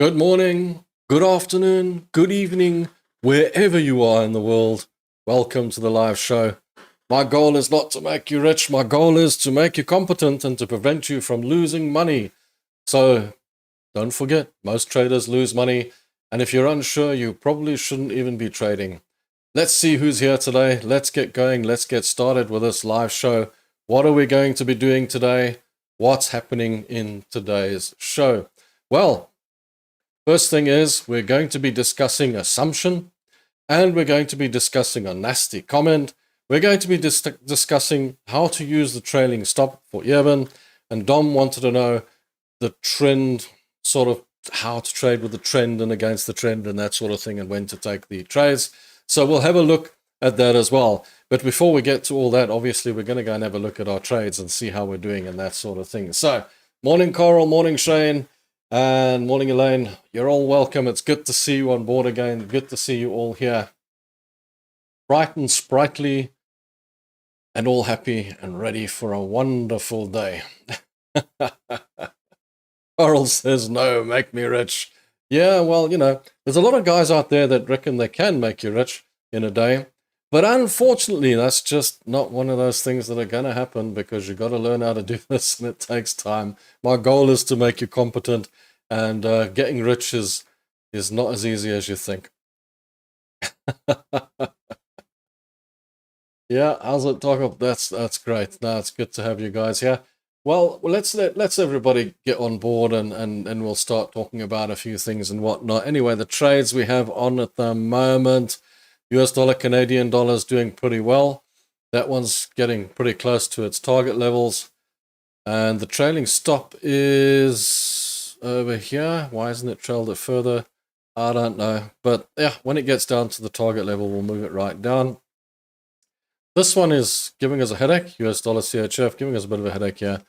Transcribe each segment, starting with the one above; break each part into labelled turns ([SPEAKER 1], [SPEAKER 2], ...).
[SPEAKER 1] Good morning, good afternoon, good evening, wherever you are in the world. Welcome to the live show. My goal is not to make you rich. My goal is to make you competent and to prevent you from losing money. So don't forget, most traders lose money. And if you're unsure, you probably shouldn't even be trading. Let's see who's here today. Let's get going. Let's get started with this live show. What are we going to be doing today? What's happening in today's show? Well, first thing is we're going to be discussing assumption, and we're going to be discussing a nasty comment. We're going to be discussing how to use the trailing stop for Eben, and Dom wanted to know the trend, sort of how to trade with the trend and against the trend and that sort of thing, and when to take the trades. So we'll have a look at that as well. But before we get to all that, obviously we're going to go and have a look at our trades and see how we're doing and that sort of thing. So morning Coral, morning Shane, and morning Elaine. You're all welcome. It's good to see you on board again. Good to see you all here, bright and sprightly and all happy and ready for a wonderful day. Coral says, no, make me rich. Yeah, well, you know, there's a lot of guys out there that reckon they can make you rich in a day. But unfortunately, that's just not one of those things that are going to happen, because you've got to learn how to do this, and it takes time. My goal is to make you competent, and getting rich is not as easy as you think. Yeah, how's it, Doc? That's great. No, it's good to have you guys here. Well, let's everybody get on board, and we'll start talking about a few things and whatnot. Anyway, the trades we have on at the moment: US dollar, Canadian dollar is doing pretty well. That one's getting pretty close to its target levels, and the trailing stop is over here. Why isn't it trailed it further? I don't know, but yeah, when it gets down to the target level, we'll move it right down. This one is giving us a headache. US dollar CHF giving us a bit of a headache here,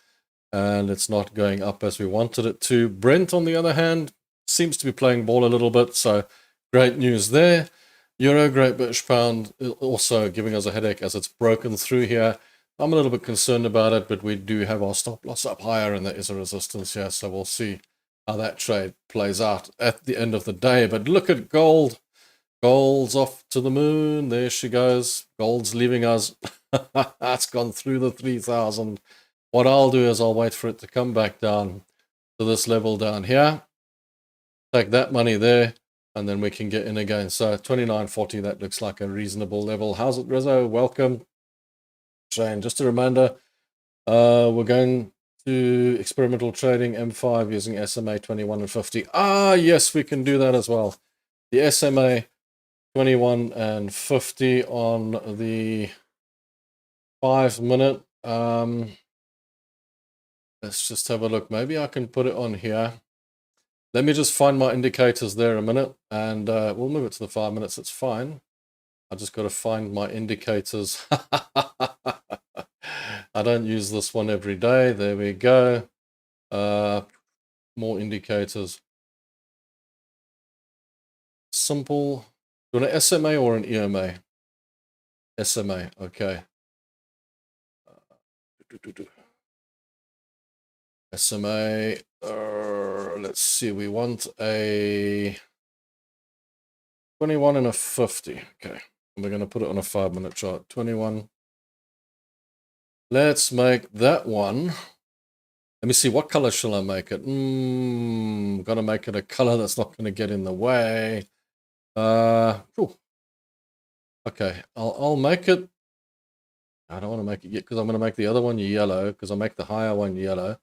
[SPEAKER 1] and it's not going up as we wanted it to. Brent, on the other hand, seems to be playing ball a little bit, so great news there. Euro, Great British Pound, also giving us a headache as it's broken through here. I'm a little bit concerned about it, but we do have our stop loss up higher, and there is a resistance here, so we'll see how that trade plays out at the end of the day. But look at gold. Gold's off to the moon. There she goes. Gold's leaving us. It's gone through the 3,000. What I'll do is I'll wait for it to come back down to this level down here. Take that money there, and then we can get in again. So 29.40, that looks like a reasonable level. How's it, Rizzo? Welcome. Shane, just a reminder, we're going to experimental trading M5 using SMA 21 and 50. Ah, yes, we can do that as well. The SMA 21 and 50 on the 5 minute. Let's just have a look. Maybe I can put it on here. Let me just find my indicators there a minute, and we'll move it to the 5 minutes. It's fine. I just got to find my indicators. I don't use this one every day. There we go. More indicators. Simple. Do you want an SMA or an EMA? SMA, okay. SMA, let's see, we want a 21 and a 50. Okay, and we're going to put it on a 5 minute chart. 21. Let's make that one. Let me see, what color shall I make it? Gotta make it a color that's not going to get in the way. Okay, I'll make it. I don't want to make it yet, because I'm going to make the other one yellow, because I'll make the higher one yellow.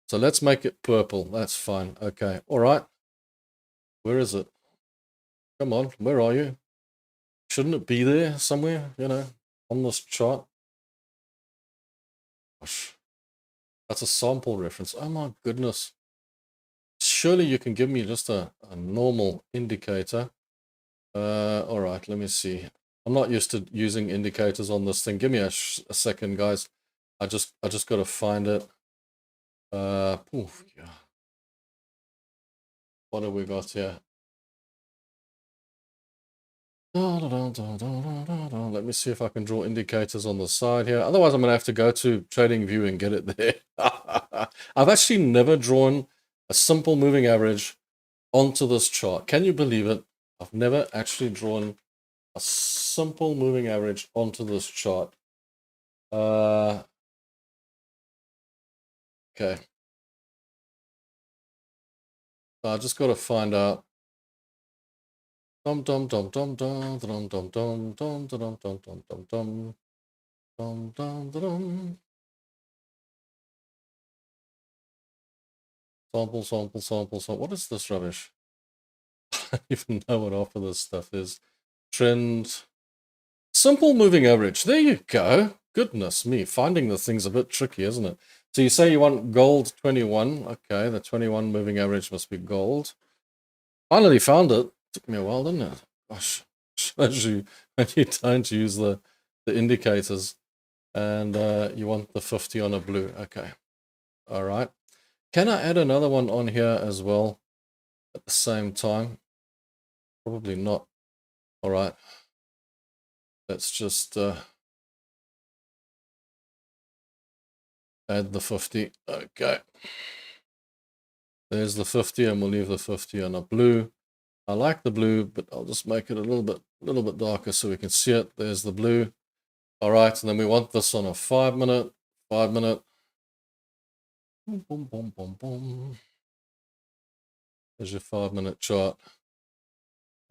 [SPEAKER 1] So let's make it purple. That's fine. Okay. All right. Where is it? Come on. Where are you? Shouldn't it be there somewhere, you know, on this chart? Gosh. That's a sample reference. Oh my goodness. Surely you can give me just a normal indicator. All right. Let me see. I'm not used to using indicators on this thing. Give me a second, guys. I just got to find it. Yeah. What have we got here? Let me see if I can draw indicators on the side here. Otherwise, I'm going to have to go to Trading View and get it there. I've actually never drawn a simple moving average onto this chart. Can you believe it? I've never actually drawn a simple moving average onto this chart. Okay. So I just got to find out. Dum dum dum dum dum dum dum dum dum dum dum dum dum dum dum dum dum. Sample, sample, sample, sample. What is this rubbish? I don't even know what half of this stuff is. Trend. Simple moving average. There you go. Goodness me. Finding the thing's a bit tricky, isn't it? So you say you want gold 21. Okay, the 21 moving average must be gold. Finally found it. Took me a while, didn't it? Gosh, shows you when you don't use the indicators. And you want the 50 on a blue. Okay. All right. Can I add another one on here as well at the same time? Probably not. All right. Let's just add the 50. Okay. There's the 50, and we'll leave the 50 on a blue. I like the blue, but I'll just make it a little bit darker so we can see it. There's the blue. All right, and then we want this on a 5 minute. 5 minute. Boom, boom, boom, boom, boom. There's your 5 minute chart.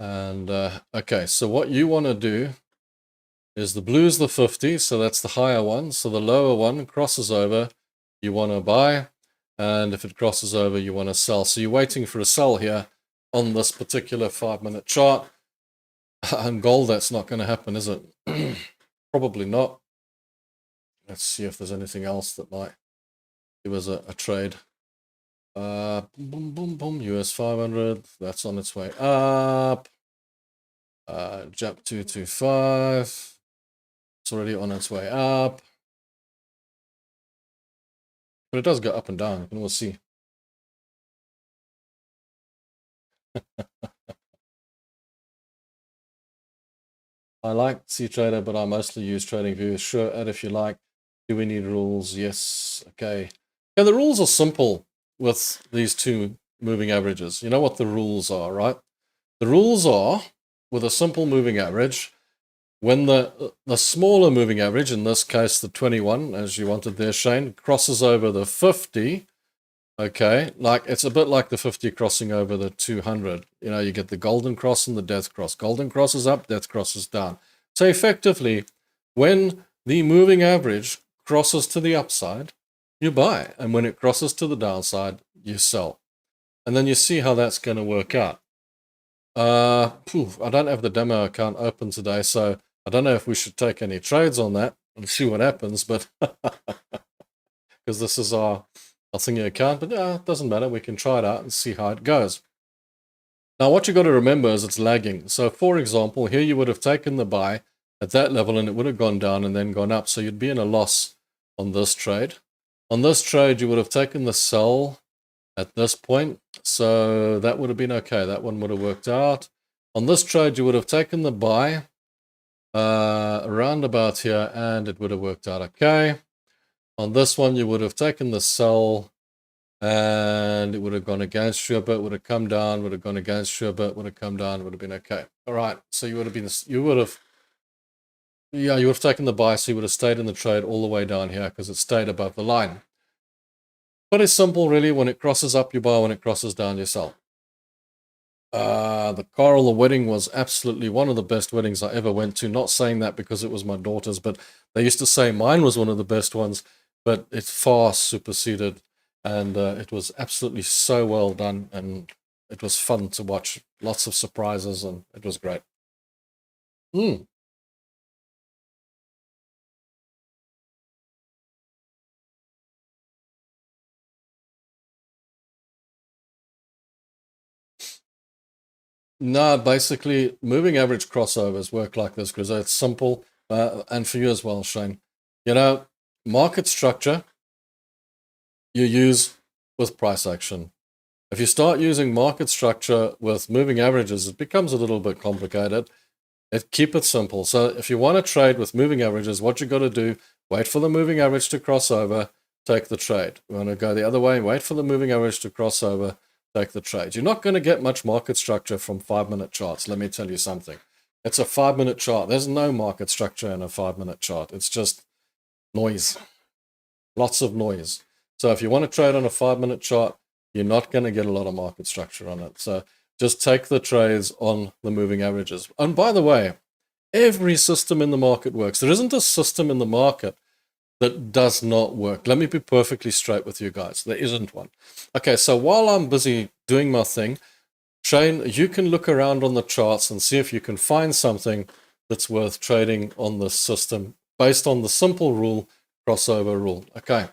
[SPEAKER 1] And okay, so what you want to do is the blue is the 50, so that's the higher one. So the lower one crosses over, you want to buy, and if it crosses over, you want to sell. So you're waiting for a sell here on this particular 5 minute chart. And gold, that's not going to happen, is it? Probably not. Let's see if there's anything else that might give us a trade. Boom, boom, boom, US 500, that's on its way up. JAP 225, it's already on its way up. But it does go up and down, and we'll see. I like C-Trader, but I mostly use TradingView. Sure, add if you like. Do we need rules? Yes. Okay. Yeah, the rules are simple with these two moving averages. You know what the rules are, right? The rules are, with a simple moving average, when the smaller moving average, in this case the 21, as you wanted there, Shane, crosses over the 50, okay, like it's a bit like the 50 crossing over the 200. You know, you get the golden cross and the death cross. Golden cross is up, death cross is down. So effectively, when the moving average crosses to the upside, you buy. And when it crosses to the downside, you sell. And then you see how that's going to work out. I don't have the demo account open today, so I don't know if we should take any trades on that and see what happens, but because this is our thingy account, but it doesn't matter. We can try it out and see how it goes. Now, what you got to remember is it's lagging. So, for example, here you would have taken the buy at that level and it would have gone down and then gone up. So you'd be in a loss on this trade. On this trade, you would have taken the sell at this point. So that would have been okay. That one would have worked out. On this trade, you would have taken the buy around about here and it would have worked out okay. On this one, you would have taken the sell and it would have gone against you a bit, would have come down, would have gone against you a bit, would have come down, would have been okay. All right. So you would have taken the buy, so you would have stayed in the trade all the way down here because it stayed above the line. But it's simple, really. When it crosses up, you buy. When it crosses down, you sell. The Coral, the wedding was absolutely one of the best weddings I ever went to. Not saying that because it was my daughter's, but they used to say mine was one of the best ones, but it far superseded. And it was absolutely so well done. And it was fun to watch. Lots of surprises, and it was great. No, basically, moving average crossovers work like this because it's simple, and for you as well, Shane. You know, market structure you use with price action. If you start using market structure with moving averages, it becomes a little bit complicated. Keep it simple. So if you want to trade with moving averages, what you got to do, wait for the moving average to cross over, take the trade. You want to go the other way, wait for the moving average to cross over, take the trade. You're not going to get much market structure from 5-minute charts. Let me tell you something. It's a 5-minute chart. There's no market structure in a 5-minute chart. It's just noise. Lots of noise. So if you want to trade on a 5-minute chart, you're not going to get a lot of market structure on it. So just take the trades on the moving averages. And by the way, every system in the market works. There isn't a system in the market that does not work. Let me be perfectly straight with you guys. There isn't one. Okay, so while I'm busy doing my thing, Shane, you can look around on the charts and see if you can find something that's worth trading on this system based on the simple rule, crossover rule. Okay,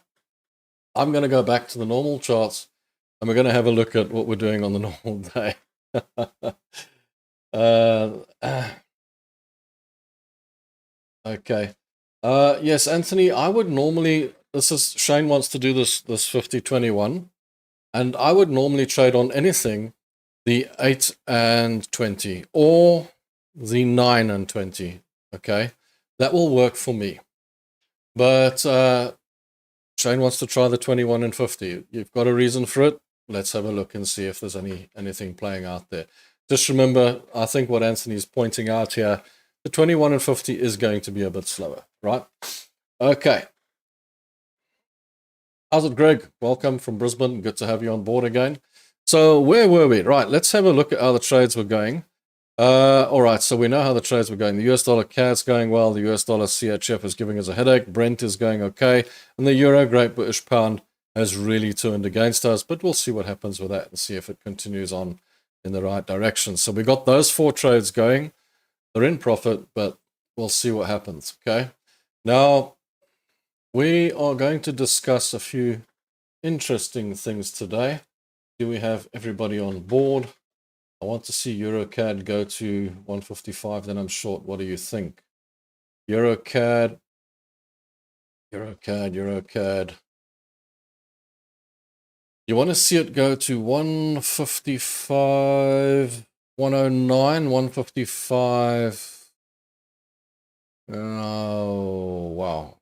[SPEAKER 1] I'm going to go back to the normal charts and we're going to have a look at what we're doing on the normal day. Okay. Yes, Anthony, I would normally, Shane wants to do this 50-21, and I would normally trade on anything, the 8 and 20 or the 9 and 20. Okay, that will work for me. But Shane wants to try the 21 and 50. You've got a reason for it. Let's have a look and see if there's anything playing out there. Just remember, I think what Anthony's pointing out here, the 21 and 50 is going to be a bit slower, right? Okay. How's it, Greg? Welcome from Brisbane. Good to have you on board again. So where were we? Right, let's have a look at how the trades were going. All right, so we know how the trades were going. The US dollar CAD's going well. The US dollar CHF is giving us a headache. Brent is going okay. And the Euro Great British Pound has really turned against us. But we'll see what happens with that and see if it continues on in the right direction. So we got those 4 trades going. They're in profit, but we'll see what happens, okay? Now, we are going to discuss a few interesting things today. Do we have everybody on board? I want to see EuroCAD go to 155, then I'm short. What do you think? EuroCAD. You want to see it go to 155, 109, 155. Oh, wow.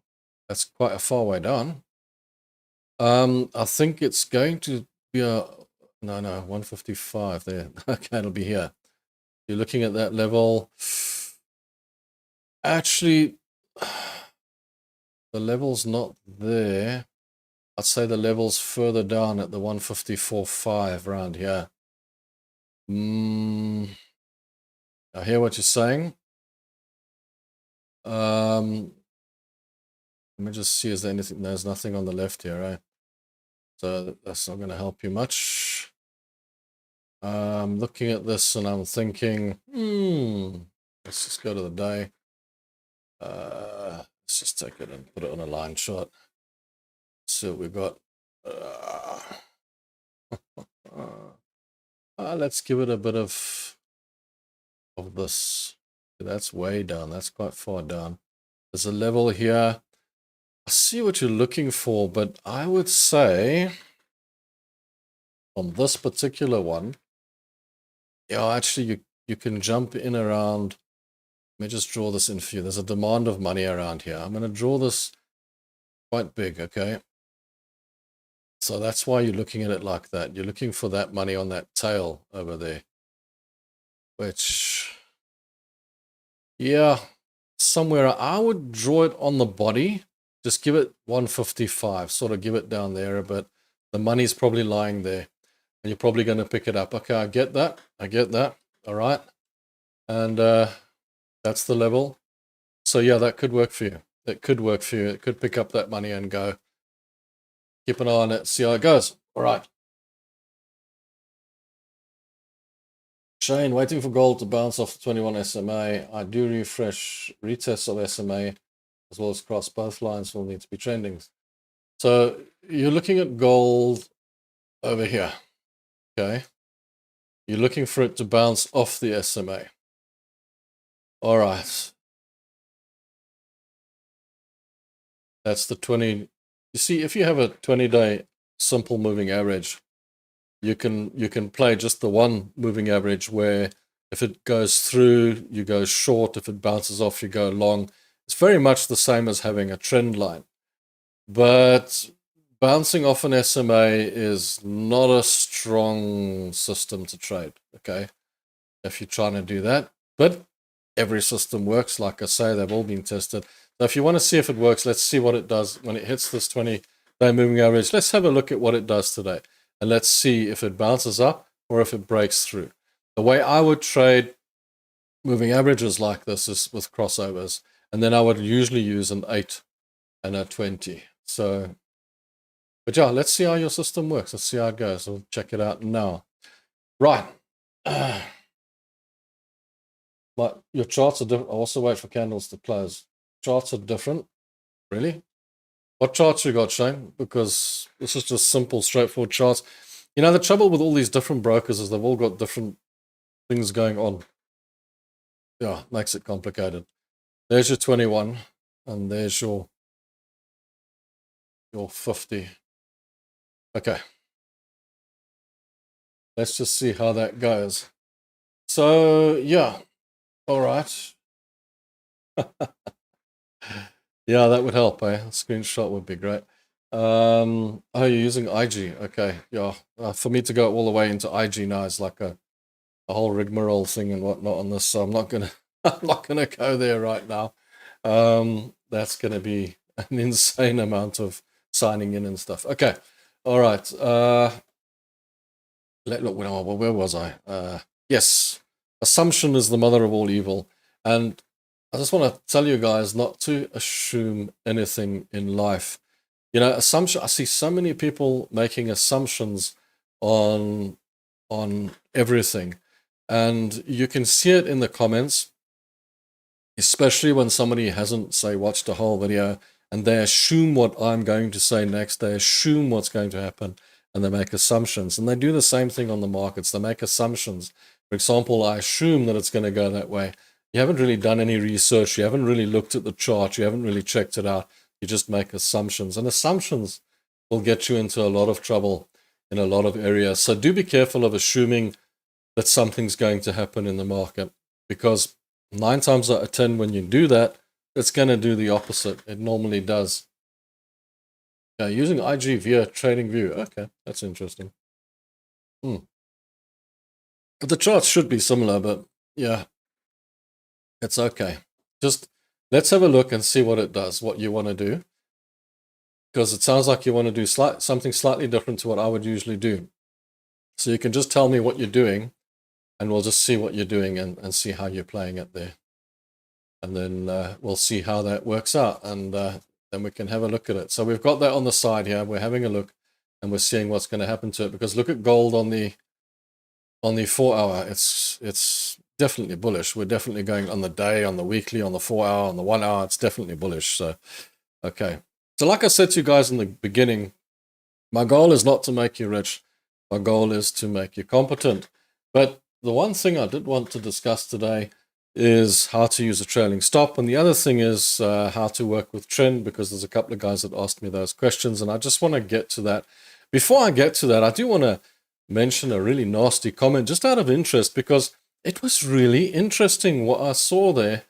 [SPEAKER 1] That's quite a far way down. I think it's going to be a... No, 155 there. Okay, it'll be here. You're looking at that level. Actually, the level's not there. I'd say the level's further down at the 154.5 around here. I hear what you're saying. Let me just see, is there anything? There's nothing on the left here, right? So that's not going to help you much. I'm looking at this and I'm thinking, let's just go to the day. Let's just take it and put it on a line chart. See what we've got. Let's give it a bit of this. That's way down. That's quite far down. There's a level here. I see what you're looking for, but I would say on this particular one, yeah, actually you can jump in around. Let me just draw this in for you. There's a demand of money around here. I'm going to draw this quite big, okay? So that's why you're looking at it like that. You're looking for that money on that tail over there, which, yeah, somewhere I would draw it on the body. Just give it 155, sort of give it down there a bit. The money's probably lying there and you're probably going to pick it up. Okay, I get that. All right. And that's the level. So yeah, that could work for you. It could pick up that money and go. Keep an eye on it, see how it goes. All right. Shane, waiting for gold to bounce off the 21 SMA. I do refresh retests of SMA as well as cross. Both lines will need to be trending. So you're looking at gold over here. Okay. You're looking for it to bounce off the SMA. All right. That's the 20. You see, if you have a 20-day simple moving average, you can play just the one moving average where if it goes through, you go short. If it bounces off, you go long. It's very much the same as having a trend line. But bouncing off an SMA is not a strong system to trade, okay, if you're trying to do that. But every system works. Like I say, they've all been tested. So if you want to see if it works, let's see what it does when it hits this 20-day moving average. Let's have a look at what it does today. And let's see if it bounces up or if it breaks through. The way I would trade moving averages like this is with crossovers. And then I would usually use an 8 and a 20. So, but yeah, let's see how your system works. Let's see how it goes. We'll check it out now. Right. But your charts are different. Also wait for candles to close. Charts are different. Really? What charts you got, Shane? Because this is just simple, straightforward charts. You know, the trouble with all these different brokers is they've all got different things going on. Yeah, makes it complicated. There's your 21, and there's your 50. Okay. Let's just see how that goes. So, yeah. All right. Yeah, that would help, eh? A screenshot would be great. Oh, you're using IG. Okay, yeah. For me to go all the way into IG now is like a whole rigmarole thing and whatnot on this, so I'm not gonna go there right now. That's gonna be an insane amount of signing in and stuff. Okay, all right. Look, where was I? Yes, assumption is the mother of all evil, and I just want to tell you guys not to assume anything in life. You know, assumption. I see so many people making assumptions on everything, and you can see it in the comments, especially when somebody hasn't, say, watched a whole video, and they assume what I'm going to say next. They assume what's going to happen, and they make assumptions. And they do the same thing on the markets. They make assumptions. For example, I assume that it's going to go that way. You haven't really done any research. You haven't really looked at the chart. You haven't really checked it out. You just make assumptions. And assumptions will get you into a lot of trouble in a lot of areas. So do be careful of assuming that something's going to happen in the market, because 9 times out of 10, when you do that, it's going to do the opposite. It normally does. Yeah, using IG via trading view. Okay, that's interesting. But the charts should be similar, but yeah, it's okay. Just let's have a look and see what it does, what you want to do, because it sounds like you want to do something slightly different to what I would usually do. So you can just tell me what you're doing, and we'll just see what you're doing and see how you're playing it there. And then we'll see how that works out, and then we can have a look at it. So we've got that on the side here. We're having a look, and we're seeing what's going to happen to it, because look at gold on the 4 hour. It's definitely bullish. We're definitely going on the day, on the weekly, on the 4 hour, on the 1 hour. It's definitely bullish. So, okay. So like I said to you guys in the beginning, my goal is not to make you rich. My goal is to make you competent. But the one thing I did want to discuss today is how to use a trailing stop. And the other thing is how to work with trend, because there's a couple of guys that asked me those questions, and I just want to get to that. Before I get to that, I do want to mention a really nasty comment just out of interest, because it was really interesting what I saw there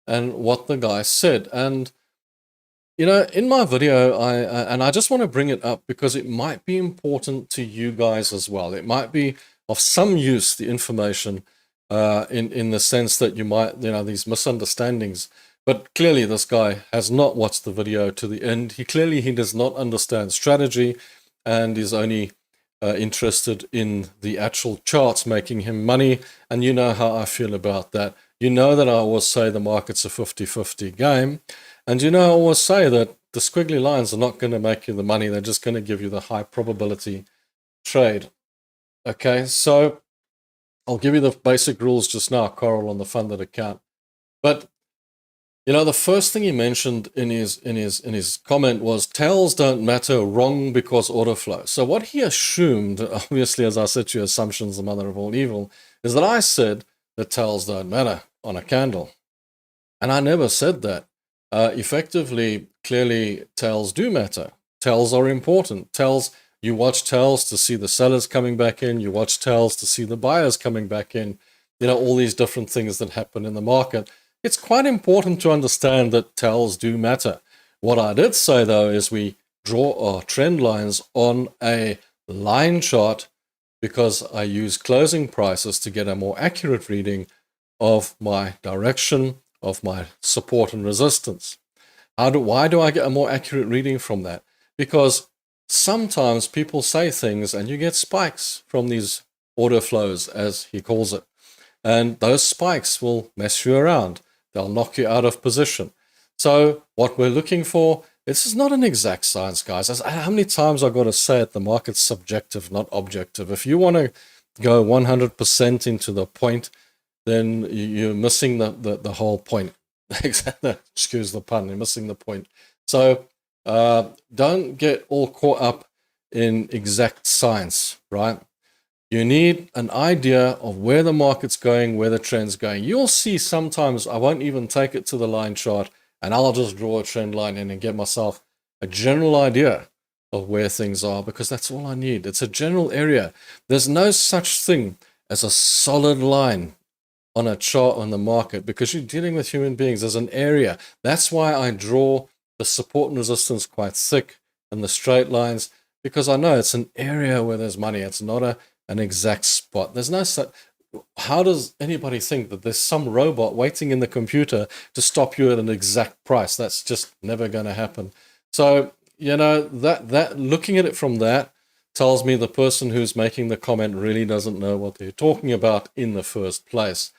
[SPEAKER 1] and what the guy said. And you know, in my video, I just want to bring it up because it might be important to you guys as well. It might be of some use, the information, in the sense that you might, you know, these misunderstandings. But clearly this guy has not watched the video to the end. He does not understand strategy, and is only interested in the actual charts making him money. And you know how I feel about that. You know that I always say the market's a 50-50 game. And you know I always say that the squiggly lines are not going to make you the money. They're just going to give you the high probability trade. Okay, so I'll give you the basic rules just now, Coral, on the funded account. But you know, the first thing he mentioned in his comment was tails don't matter, wrong because order flow. So what he assumed, obviously, as I said to you, assumption's the mother of all evil, is that I said that tails don't matter on a candle. And I never said that. Effectively, clearly, tails do matter. Tails are important. Tails, you watch tails to see the sellers coming back in. You watch tails to see the buyers coming back in. You know, all these different things that happen in the market. It's quite important to understand that tails do matter. What I did say, though, is we draw trend lines on a line chart because I use closing prices to get a more accurate reading of my direction, of my support and resistance. Why do I get a more accurate reading from that? Because sometimes people say things and you get spikes from these order flows, as he calls it. And those spikes will mess you around. They'll knock you out of position. So what we're looking for, this is not an exact science, guys. How many times I've got to say it, the market's subjective, not objective. If you want to go 100% into the point, then you're missing the whole point. Excuse the pun, you're missing the point. So don't get all caught up in exact science, right? You need an idea of where the market's going, where the trend's going. You'll see sometimes I won't even take it to the line chart, and I'll just draw a trend line in and get myself a general idea of where things are, because that's all I need. It's a general area. There's no such thing as a solid line on a chart on the market, because you're dealing with human beings. There's an area. That's why I draw the support and resistance quite thick and the straight lines, because I know it's an area where there's money. It's not an exact spot. There's no such. How does anybody think that there's some robot waiting in the computer to stop you at an exact price? That's just never going to happen. So, you know, that looking at it from that tells me the person who's making the comment really doesn't know what they're talking about in the first place.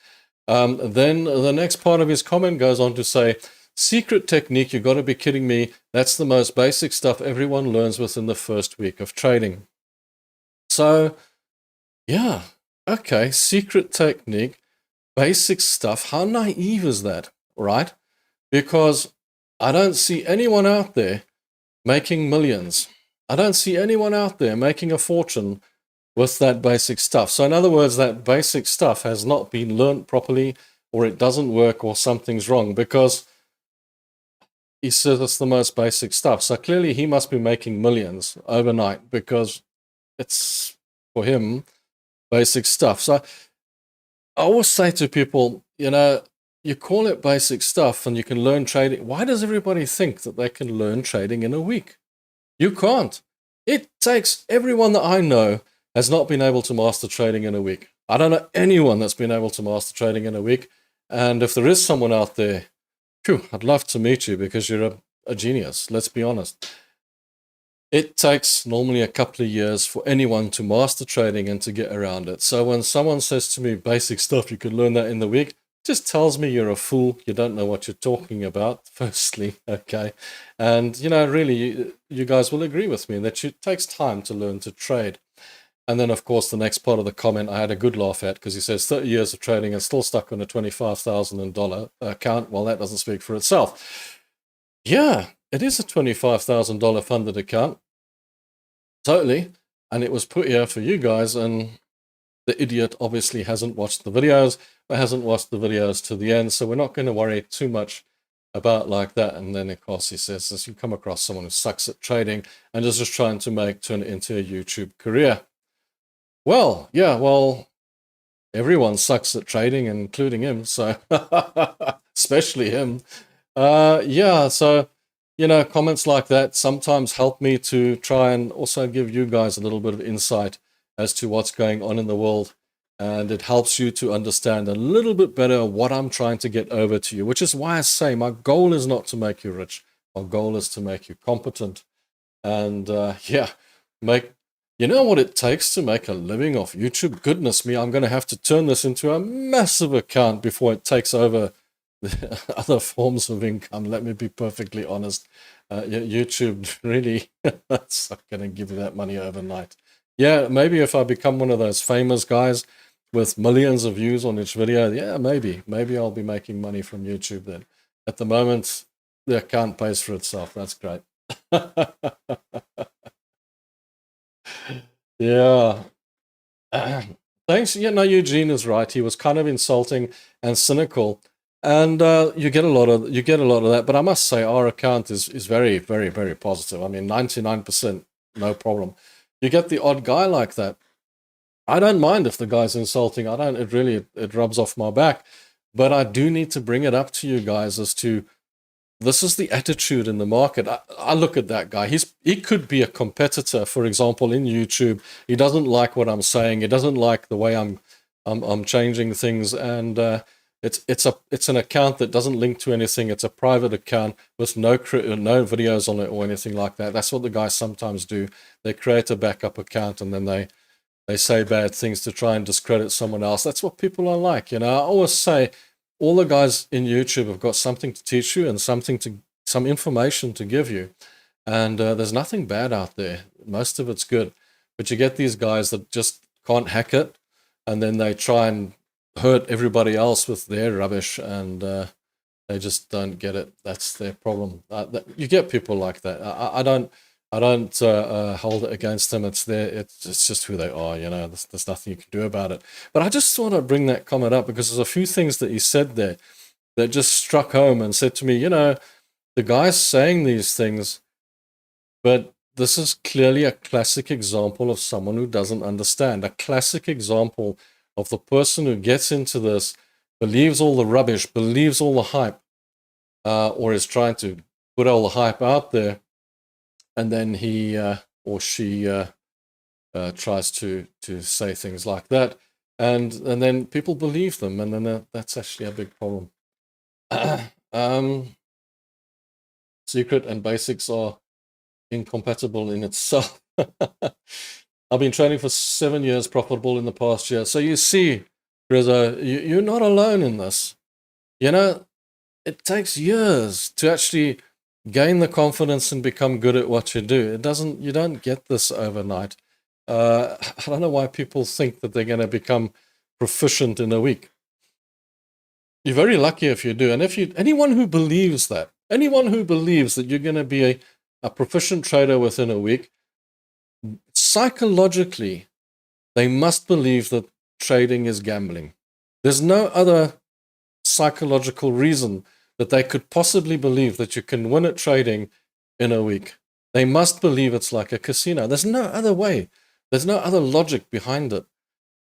[SPEAKER 1] Then the next part of his comment goes on to say, secret technique, you got to be kidding me. That's the most basic stuff everyone learns within the first week of trading. So, yeah. Okay, secret technique, basic stuff. How naive is that, right? Because I don't see anyone out there making millions. I don't see anyone out there making a fortune with that basic stuff. So in other words, that basic stuff has not been learned properly, or it doesn't work, or something's wrong, because he says it's the most basic stuff. So clearly he must be making millions overnight, because it's, for him, basic stuff. So I always say to people, you know, you call it basic stuff and you can learn trading. Why does everybody think that they can learn trading in a week? You can't. It takes, everyone that I know has not been able to master trading in a week. I don't know anyone that's been able to master trading in a week. And if there is someone out there, phew, I'd love to meet you, because you're a genius. Let's be honest. It takes normally a couple of years for anyone to master trading and to get around it. So when someone says to me, basic stuff, you could learn that in the week, just tells me you're a fool. You don't know what you're talking about, firstly, okay? And, you know, really, you guys will agree with me that it takes time to learn to trade. And then, of course, the next part of the comment I had a good laugh at, because he says 30 years of trading and still stuck on a $25,000 account. Well, that doesn't speak for itself. Yeah, it is a $25,000 funded account. Totally. And it was put here for you guys, and the idiot obviously hasn't watched the videos, or hasn't watched the videos to the end, so we're not going to worry too much about like that. And then, of course, he says this, you come across someone who sucks at trading and is just trying to turn it into a YouTube career. Well, yeah, well, everyone sucks at trading, including him, so especially him. Yeah, so, you know, comments like that sometimes help me to try and also give you guys a little bit of insight as to what's going on in the world. And it helps you to understand a little bit better what I'm trying to get over to you, which is why I say my goal is not to make you rich. My goal is to make you competent. And yeah, you know what it takes to make a living off YouTube? Goodness me, I'm going to have to turn this into a massive account before it takes over the other forms of income. Let me be perfectly honest. YouTube really, that's not going to give you that money overnight. Yeah, maybe if I become one of those famous guys with millions of views on each video, yeah, maybe I'll be making money from YouTube then. At the moment, the account pays for itself. That's great. Yeah. Thanks. Yeah, no, Eugene is right. He was kind of insulting and cynical, and you get a lot of that. But I must say, our account is very, very, very positive. I mean, 99%, no problem. You get the odd guy like that. I don't mind if the guy's insulting. I don't. It rubs off my back. But I do need to bring it up to you guys as to this is the attitude in the market. I look at that guy. He could be a competitor, for example, in YouTube. He doesn't like what I'm saying. He doesn't like the way I'm changing things, and it's an account that doesn't link to anything. It's a private account with no videos on it or anything like that. That's what the guys sometimes do. They create a backup account and then they say bad things to try and discredit someone else. That's what people are like. I always say, all the guys in YouTube have got something to teach you and some information to give you. And there's nothing bad out there. Most of it's good. But you get these guys that just can't hack it, and then they try and hurt everybody else with their rubbish, and they just don't get it. That's their problem. You get people like that. I don't hold it against them. It's just who they are. There's nothing you can do about it. But I just thought I'd bring that comment up because there's a few things that he said there that just struck home and said to me, the guy's saying these things, but this is clearly a classic example of someone who doesn't understand. A classic example of the person who gets into this, believes all the rubbish, believes all the hype, or is trying to put all the hype out there, and then he or she tries to say things like that, and then people believe them, and then that's actually a big problem. Secret and basics are incompatible in itself. I've been trading for 7 years, profitable in the past year. So you see, Rizzo, you're not alone in this. It takes years to actually gain the confidence and become good at what you do. You don't get this overnight. I don't know why people think that they're going to become proficient in a week. You're very lucky if you do. And anyone who believes that you're going to be a proficient trader within a week, psychologically, they must believe that trading is gambling. There's no other psychological reason that they could possibly believe that you can win at trading in a week. They must believe it's like a casino. There's no other way. There's no other logic behind it.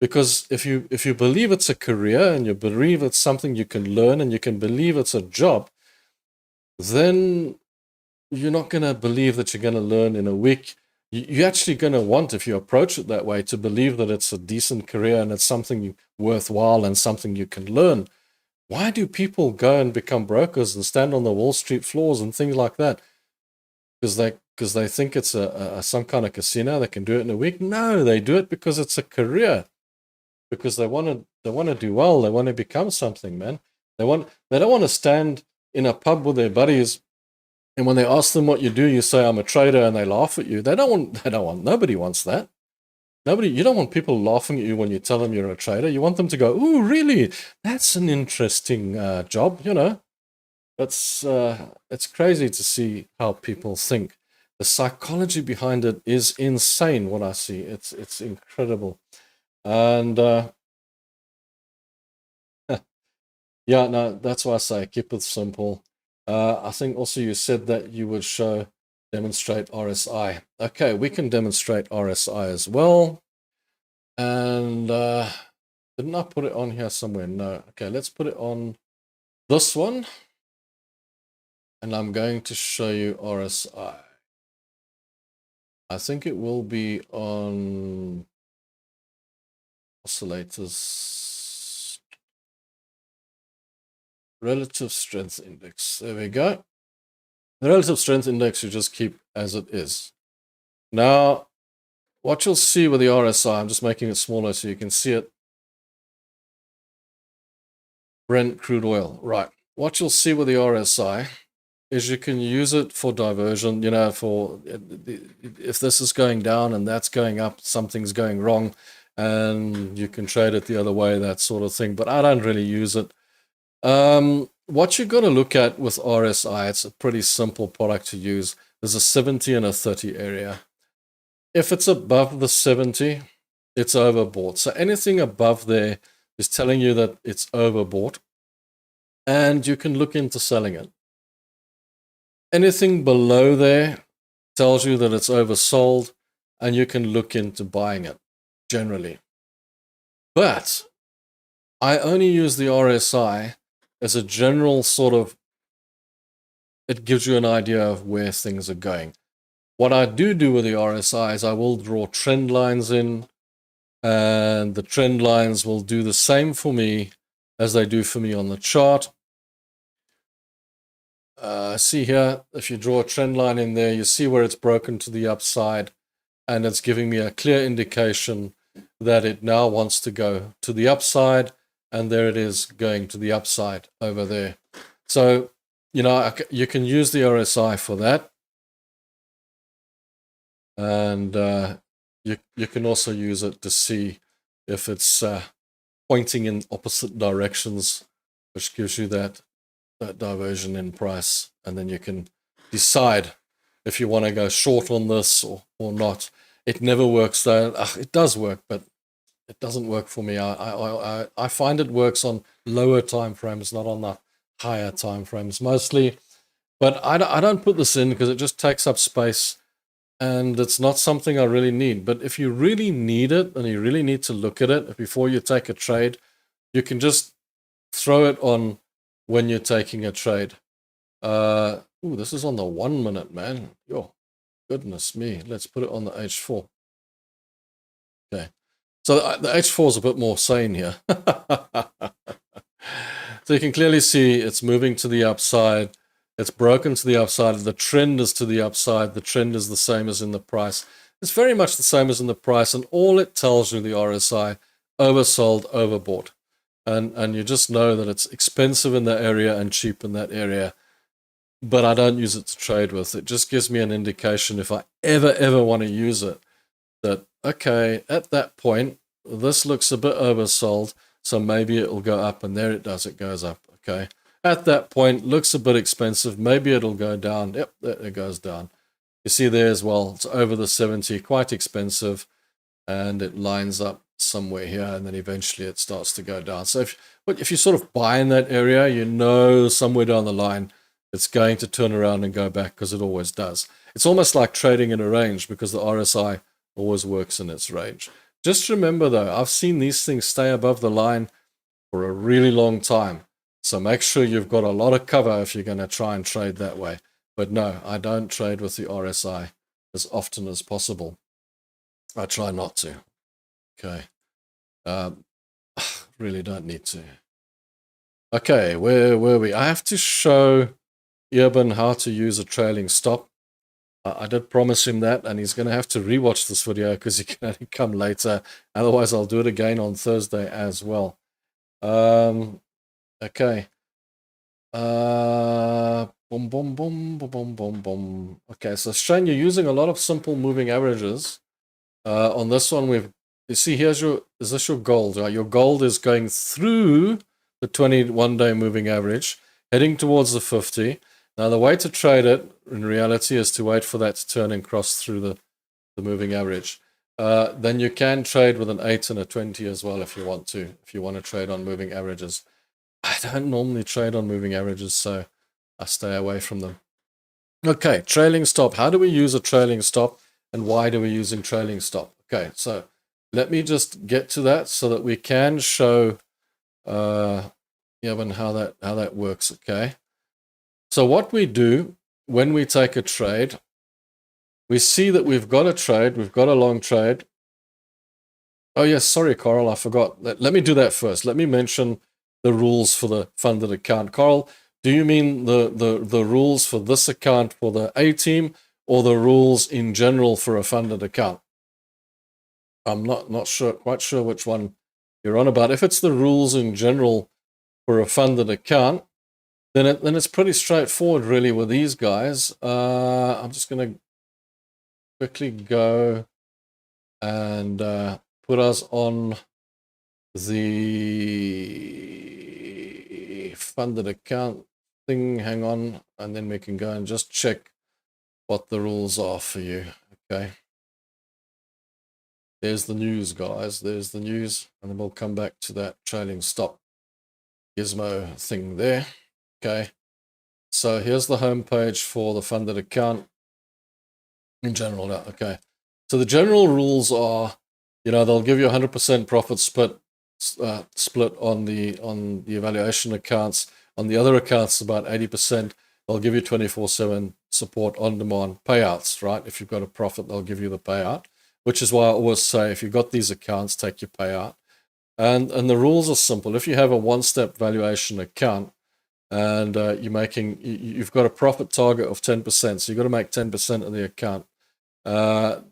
[SPEAKER 1] Because if you believe it's a career and you believe it's something you can learn and you can believe it's a job, then you're not going to believe that you're going to learn in a week. You're actually going to want, if you approach it that way, to believe that it's a decent career and it's something worthwhile and something you can learn. Why do people go and become brokers and stand on the Wall Street floors and things like that? Because they think it's some kind of casino. They can do it in a week. No, they do it because it's a career. Because they want to do well. They want to become something, man. They don't want to stand in a pub with their buddies, and when they ask them what you do, you say, I'm a trader, and they laugh at you. Nobody wants that. You don't want people laughing at you when you tell them you're a trader. You want them to go, ooh, really? That's an interesting job, It's crazy to see how people think. The psychology behind it is insane, what I see. It's incredible. And yeah, no, that's why I say keep it simple. I think also you said that you would demonstrate RSI. Okay, we can demonstrate RSI as well. And didn't I put it on here somewhere? No. Okay, let's put it on this one. And I'm going to show you RSI. I think it will be on oscillators. Relative strength index. There we go. The relative strength index you just keep as it is. Now, what you'll see with the RSI, I'm just making it smaller so you can see it. Brent crude oil, right. What you'll see with the RSI is you can use it for diversion, for if this is going down and that's going up, something's going wrong, and you can trade it the other way, that sort of thing. But I don't really use it. What you've got to look at with RSI, it's a pretty simple product to use. There's a 70 and a 30 area. If it's above the 70, it's overbought. So anything above there is telling you that it's overbought, and you can look into selling it. Anything below there tells you that it's oversold, and you can look into buying it, generally. But I only use the RSI as a general sort of it gives you an idea of where things are going. What I do with the RSI is I will draw trend lines in, and the trend lines will do the same for me as they do for me on the chart. See here, if you draw a trend line in there, you see where it's broken to the upside, and it's giving me a clear indication that it now wants to go to the upside, and there it is going to the upside over there. So, you know, you can use the RSI for that. And you can also use it to see if it's pointing in opposite directions, which gives you that diversion in price. And then you can decide if you want to go short on this or not. It never works though. It does work, but it doesn't work for me. I find it works on lower time frames, not on the higher time frames mostly. But I don't put this in because it just takes up space, and it's not something I really need. But if you really need it and you really need to look at it before you take a trade, you can just throw it on when you're taking a trade. Ooh, this is on the 1 minute, man. Yo, goodness me. Let's put it on the H4. Okay. So the H4 is a bit more sane here. So you can clearly see it's moving to the upside. It's broken to the upside. The trend is to the upside. The trend is the same as in the price. It's very much the same as in the price. And all it tells you, the RSI, oversold, overbought. And you just know that it's expensive in that area and cheap in that area. But I don't use it to trade with. It just gives me an indication if I ever want to use it, that, okay, at that point, this looks a bit oversold, so maybe it will go up, and there it does, it goes up, okay? At that point, looks a bit expensive, maybe it'll go down. Yep, there it goes down. You see there as well, it's over the 70, quite expensive, and it lines up somewhere here, and then eventually it starts to go down. So if you sort of buy in that area, you know somewhere down the line, it's going to turn around and go back, because it always does. It's almost like trading in a range, because the RSI always works in its range. Just remember though, I've seen these things stay above the line for a really long time. So make sure you've got a lot of cover if you're going to try and trade that way. But no, I don't trade with the RSI as often as possible. I try not to. Okay. Really don't need to. Okay, where were we? I have to show Eben how to use a trailing stop. I did promise him that, and he's going to have to rewatch this video because he can only come later. Otherwise, I'll do it again on Thursday as well. Okay. Boom, boom, boom, boom, boom, boom, boom. Okay, so Shane, you're using a lot of simple moving averages. On this one, you see, is this your gold? Right? Your gold is going through the 21-day moving average, heading towards the 50. Now, the way to trade it, in reality, is to wait for that to turn and cross through the moving average. Then you can trade with an 8 and a 20 as well if you want to trade on moving averages. I don't normally trade on moving averages, so I stay away from them. Okay, trailing stop. How do we use a trailing stop, and why do we use a trailing stop? Okay, so let me just get to that so that we can show Evan how that works, okay? So what we do when we take a trade, we see that we've got a trade, we've got a long trade. Oh yes, sorry, Carl, I forgot. Let me do that first. Let me mention the rules for the funded account. Carl, do you mean the rules for this account for the A team, or the rules in general for a funded account? I'm not quite sure which one you're on about. If it's the rules in general for a funded account, then it's pretty straightforward, really, with these guys. I'm just going to quickly go and put us on the funded account thing. Hang on, and then we can go and just check what the rules are for you. Okay. There's the news, guys. There's the news, and then we'll come back to that trailing stop gizmo thing there. Okay, so here's the home page for the funded account in general now. Okay, so the general rules are, they'll give you 100% profit split on the evaluation accounts. On the other accounts, about 80%. they'll give you 24/7 support on demand payouts, right? If you've got a profit, they'll give you the payout, which is why I always say, if you've got these accounts, take your payout. And the rules are simple. If you have a one-step valuation account and you've got a profit target of 10%, so you've got to make 10% of the account, and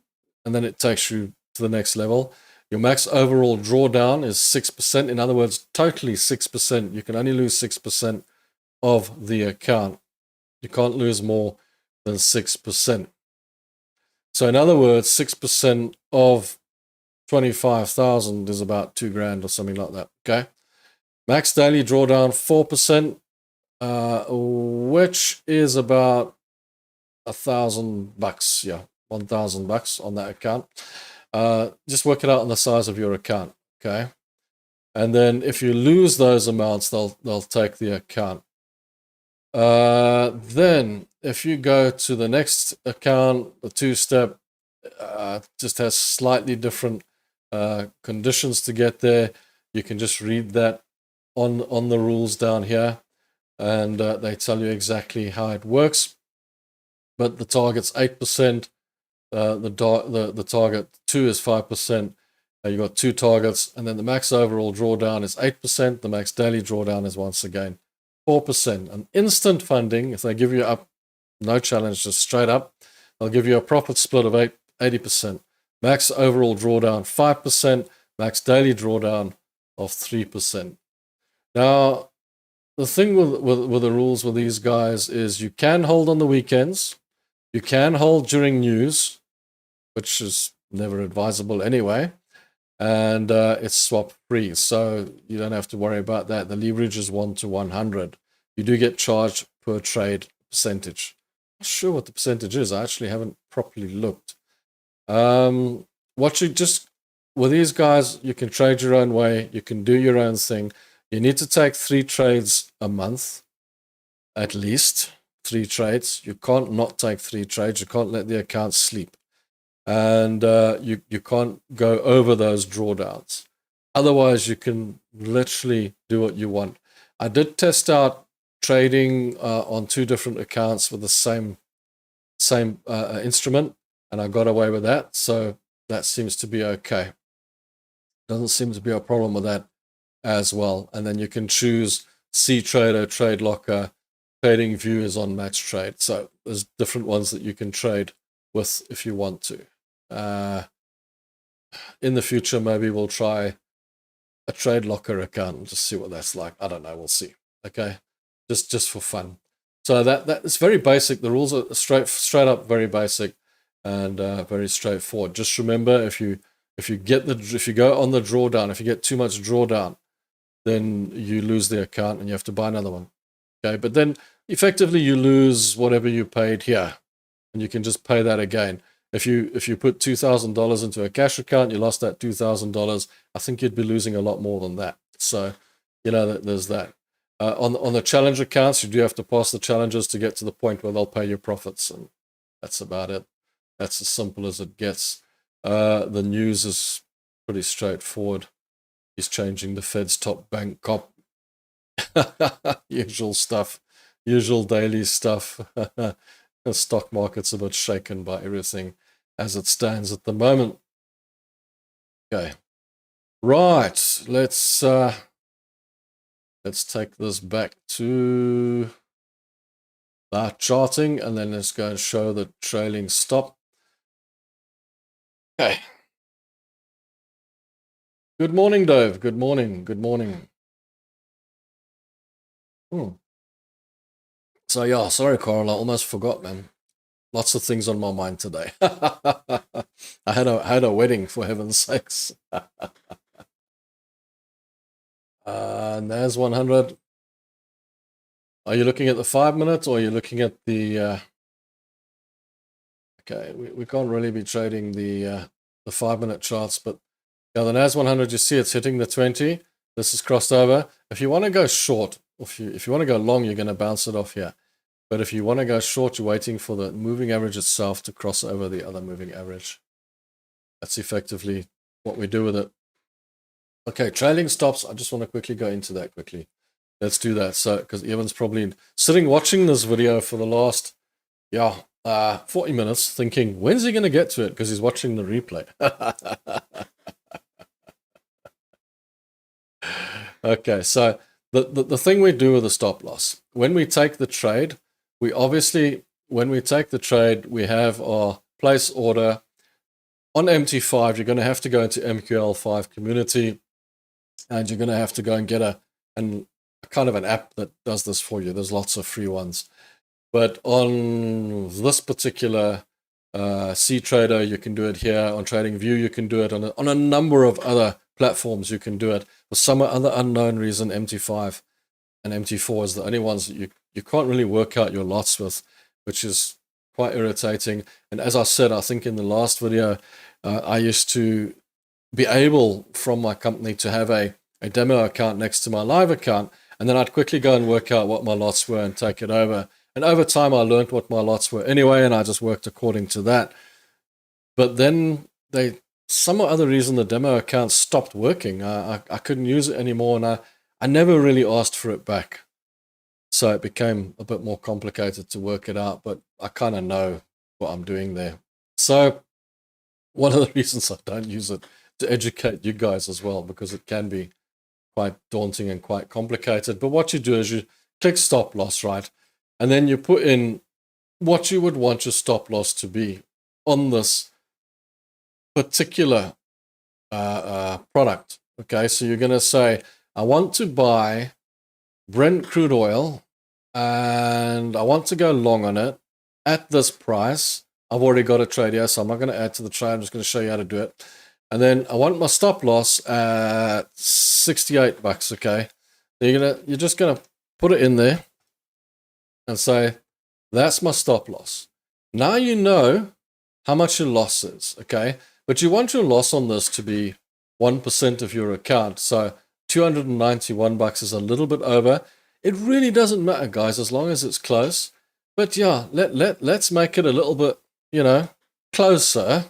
[SPEAKER 1] then it takes you to the next level. Your max overall drawdown is 6%. In other words, totally 6%. You can only lose 6% of the account. You can't lose more than 6%. So in other words, 6% of 25,000 is about $2,000 or something like that. Okay. Max daily drawdown 4%, which is about $1,000. Yeah, $1,000 on that account. Just work it out on the size of your account. Okay. And then if you lose those amounts, they'll take the account. Then if you go to the next account, the two-step just has slightly different conditions to get there. You can just read that on the rules down here, and they tell you exactly how it works. But the target's 8%. The target 2 is 5%. You've got two targets, and then the max overall drawdown is 8%. The max daily drawdown is once again 4%. And instant funding, if they give you up, no challenge, just straight up, they'll give you a profit split of 80%. Max overall drawdown 5%. Max daily drawdown of 3%. Now, the thing with the rules with these guys is you can hold on the weekends. You can hold during news, which is never advisable anyway. And it's swap free, so you don't have to worry about that. The leverage is 1 to 100. You do get charged per trade percentage. I'm not sure what the percentage is. I actually haven't properly looked. With these guys, you can trade your own way. You can do your own thing. You need to take 3 trades a month, at least 3 trades. You can't not take 3 trades. You can't let the account sleep. And you can't go over those drawdowns. Otherwise, you can literally do what you want. I did test out trading on 2 different accounts with the same instrument, and I got away with that. So that seems to be okay. Doesn't seem to be a problem with that as well. And then you can choose C Trader, Trade Locker, Trading View is on Max Trade. So there's different ones that you can trade with if you want to. In the future, maybe we'll try a Trade Locker account and just see what that's like. I don't know. We'll see. Okay, just for fun. So that is very basic. The rules are straight up very basic and very straightforward. Just remember, if you go on the drawdown, if you get too much drawdown, then you lose the account and you have to buy another one. Okay, but then effectively you lose whatever you paid here, and you can just pay that again. If you put $2,000 into a cash account, you lost that $2,000. I think you'd be losing a lot more than that. So, there's that. On the challenge accounts, you do have to pass the challenges to get to the point where they'll pay you profits, and that's about it. That's as simple as it gets. The news is pretty straightforward. He's changing the Fed's top bank cop. Usual stuff. Usual daily stuff. The stock market's a bit shaken by everything as it stands at the moment. Okay. Right. Let's take this back to that charting, and then let's go and show the trailing stop. Okay. Good morning, Dave. Good morning. Good morning. So yeah, sorry, Carl. I almost forgot, man. Lots of things on my mind today. I had a wedding, for heaven's sakes. NAS 100. Are you looking at the 5 minutes, or are you looking at the? Okay, we can't really be trading the 5 minute charts, but yeah, the NAS 100. You see, it's hitting the 20. This is crossed over. If you want to go short, if you want to go long, you're going to bounce it off here. But if you want to go short, you're waiting for the moving average itself to cross over the other moving average. That's effectively what we do with it. Okay, trailing stops. I just want to quickly go into that quickly. Let's do that. So, because Evan's probably sitting watching this video for the last, 40 minutes thinking, when's he going to get to it? Because he's watching the replay. Okay, so the thing we do with the stop loss, when we take the trade, we obviously, when we take the trade, we have our place order. On MT5, you're going to have to go into MQL5 community, and you're going to have to go and get a kind of an app that does this for you. There's lots of free ones. But on this particular C-Trader, you can do it here. On TradingView, you can do it. On a number of other platforms, you can do it. For some other unknown reason, MT5 and MT4 is the only ones that you can't really work out your lots with, which is quite irritating. And as I said, I think in the last video, I used to be able, from my company, to have a demo account next to my live account, and then I'd quickly go and work out what my lots were and take it over. And over time, I learned what my lots were anyway, and I just worked according to that. But then some other reason, the demo account stopped working. I couldn't use it anymore, and I never really asked for it back. So it became a bit more complicated to work it out, but I kind of know what I'm doing there. So one of the reasons I don't use it to educate you guys as well, because it can be quite daunting and quite complicated. But what you do is you click stop loss, right? And then you put in what you would want your stop loss to be on this particular product. Okay, so you're going to say, I want to buy Brent crude oil and I want to go long on it at this price. I've already got a trade here, so I'm not going to add to the trade. I'm just going to show you how to do it. And then I want my stop loss at $68. Okay, you're just gonna put it in there and say that's my stop loss. Now you know how much your loss is. Okay, but you want your loss on this to be 1% of your account. So $291 is a little bit over. It really doesn't matter, guys, as long as it's close. But yeah, let's make it a little bit, closer.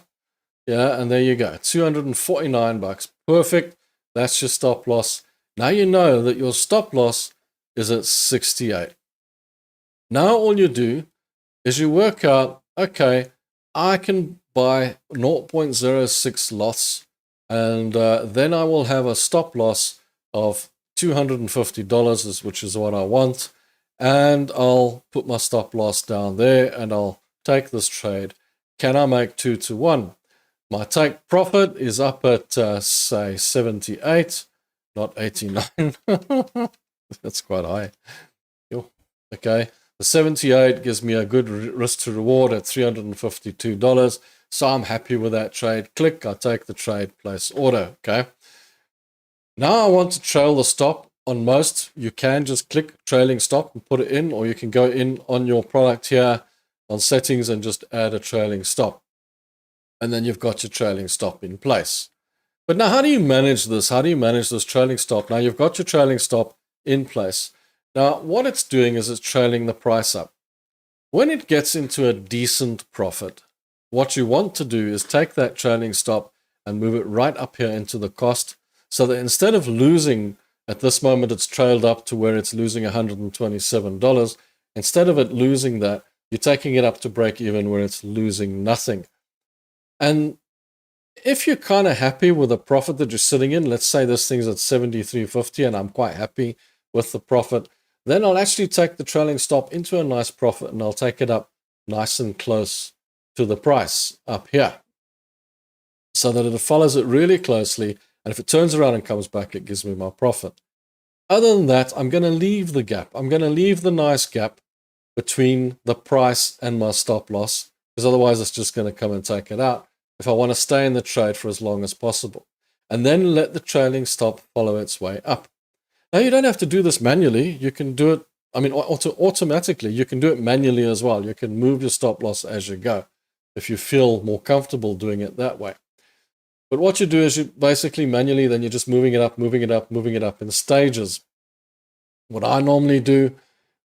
[SPEAKER 1] Yeah, and there you go, $249. Perfect. That's your stop loss. Now you know that your stop loss is at 68. Now all you do is you work out, okay, I can buy 0.06 lots, and then I will have a stop loss of $250, which is what I want, and I'll put my stop loss down there, and I'll take this trade. Can I make 2 to 1? My take profit is up at, say, 78, not 89. That's quite high. Okay, the 78 gives me a good risk to reward at $352. So I'm happy with that trade. Click, I take the trade, place order. Okay. Now I want to trail the stop. On most, you can just click trailing stop and put it in, or you can go in on your product here on settings and just add a trailing stop. And then you've got your trailing stop in place. But now how do you manage this? How do you manage this trailing stop? Now you've got your trailing stop in place. Now what it's doing is it's trailing the price up. When it gets into a decent profit, what you want to do is take that trailing stop and move it right up here into the cost, so that instead of losing, at this moment it's trailed up to where it's losing $127. Instead of it losing that, you're taking it up to break even where it's losing nothing. And if you're kind of happy with the profit that you're sitting in, let's say this thing's at 73.50 and I'm quite happy with the profit, then I'll actually take the trailing stop into a nice profit and I'll take it up nice and close to the price up here, so that it follows it really closely. And if it turns around and comes back, it gives me my profit. Other than that, I'm going to leave the gap. I'm going to leave the nice gap between the price and my stop loss, because otherwise it's just going to come and take it out if I want to stay in the trade for as long as possible. And then let the trailing stop follow its way up. Now, you don't have to do this manually. You can do it, automatically. You can do it manually as well. You can move your stop loss as you go if you feel more comfortable doing it that way. But what you do is you basically manually, then you're just moving it up, moving it up, moving it up in stages. What I normally do,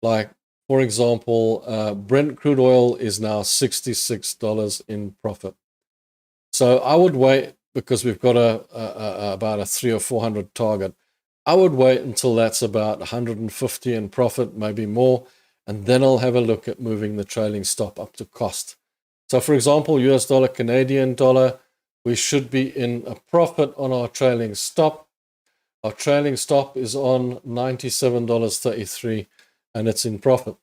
[SPEAKER 1] like, for example, Brent crude oil is now $66 in profit. So I would wait, because we've got about a 300 or 400 target. I would wait until that's about 150 in profit, maybe more, and then I'll have a look at moving the trailing stop up to cost. So for example, US dollar, Canadian dollar, we should be in a profit on our trailing stop. Our trailing stop is on $97.33 and it's in profit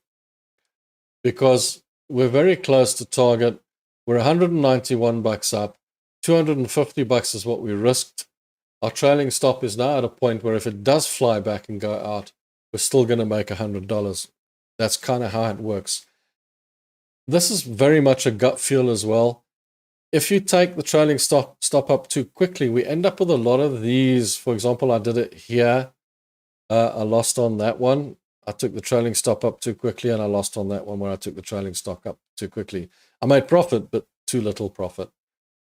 [SPEAKER 1] because we're very close to target. We're 191 bucks up. 250 bucks is what we risked. Our trailing stop is now at a point where if it does fly back and go out, we're still going to make $100. That's kind of how it works. This is very much a gut feel as well. If you take the trailing stop up too quickly, we end up with a lot of these. For example, I did it here. I lost on that one. I took the trailing stop up too quickly, and I lost on that one where I took the trailing stop up too quickly. I made profit, but too little profit.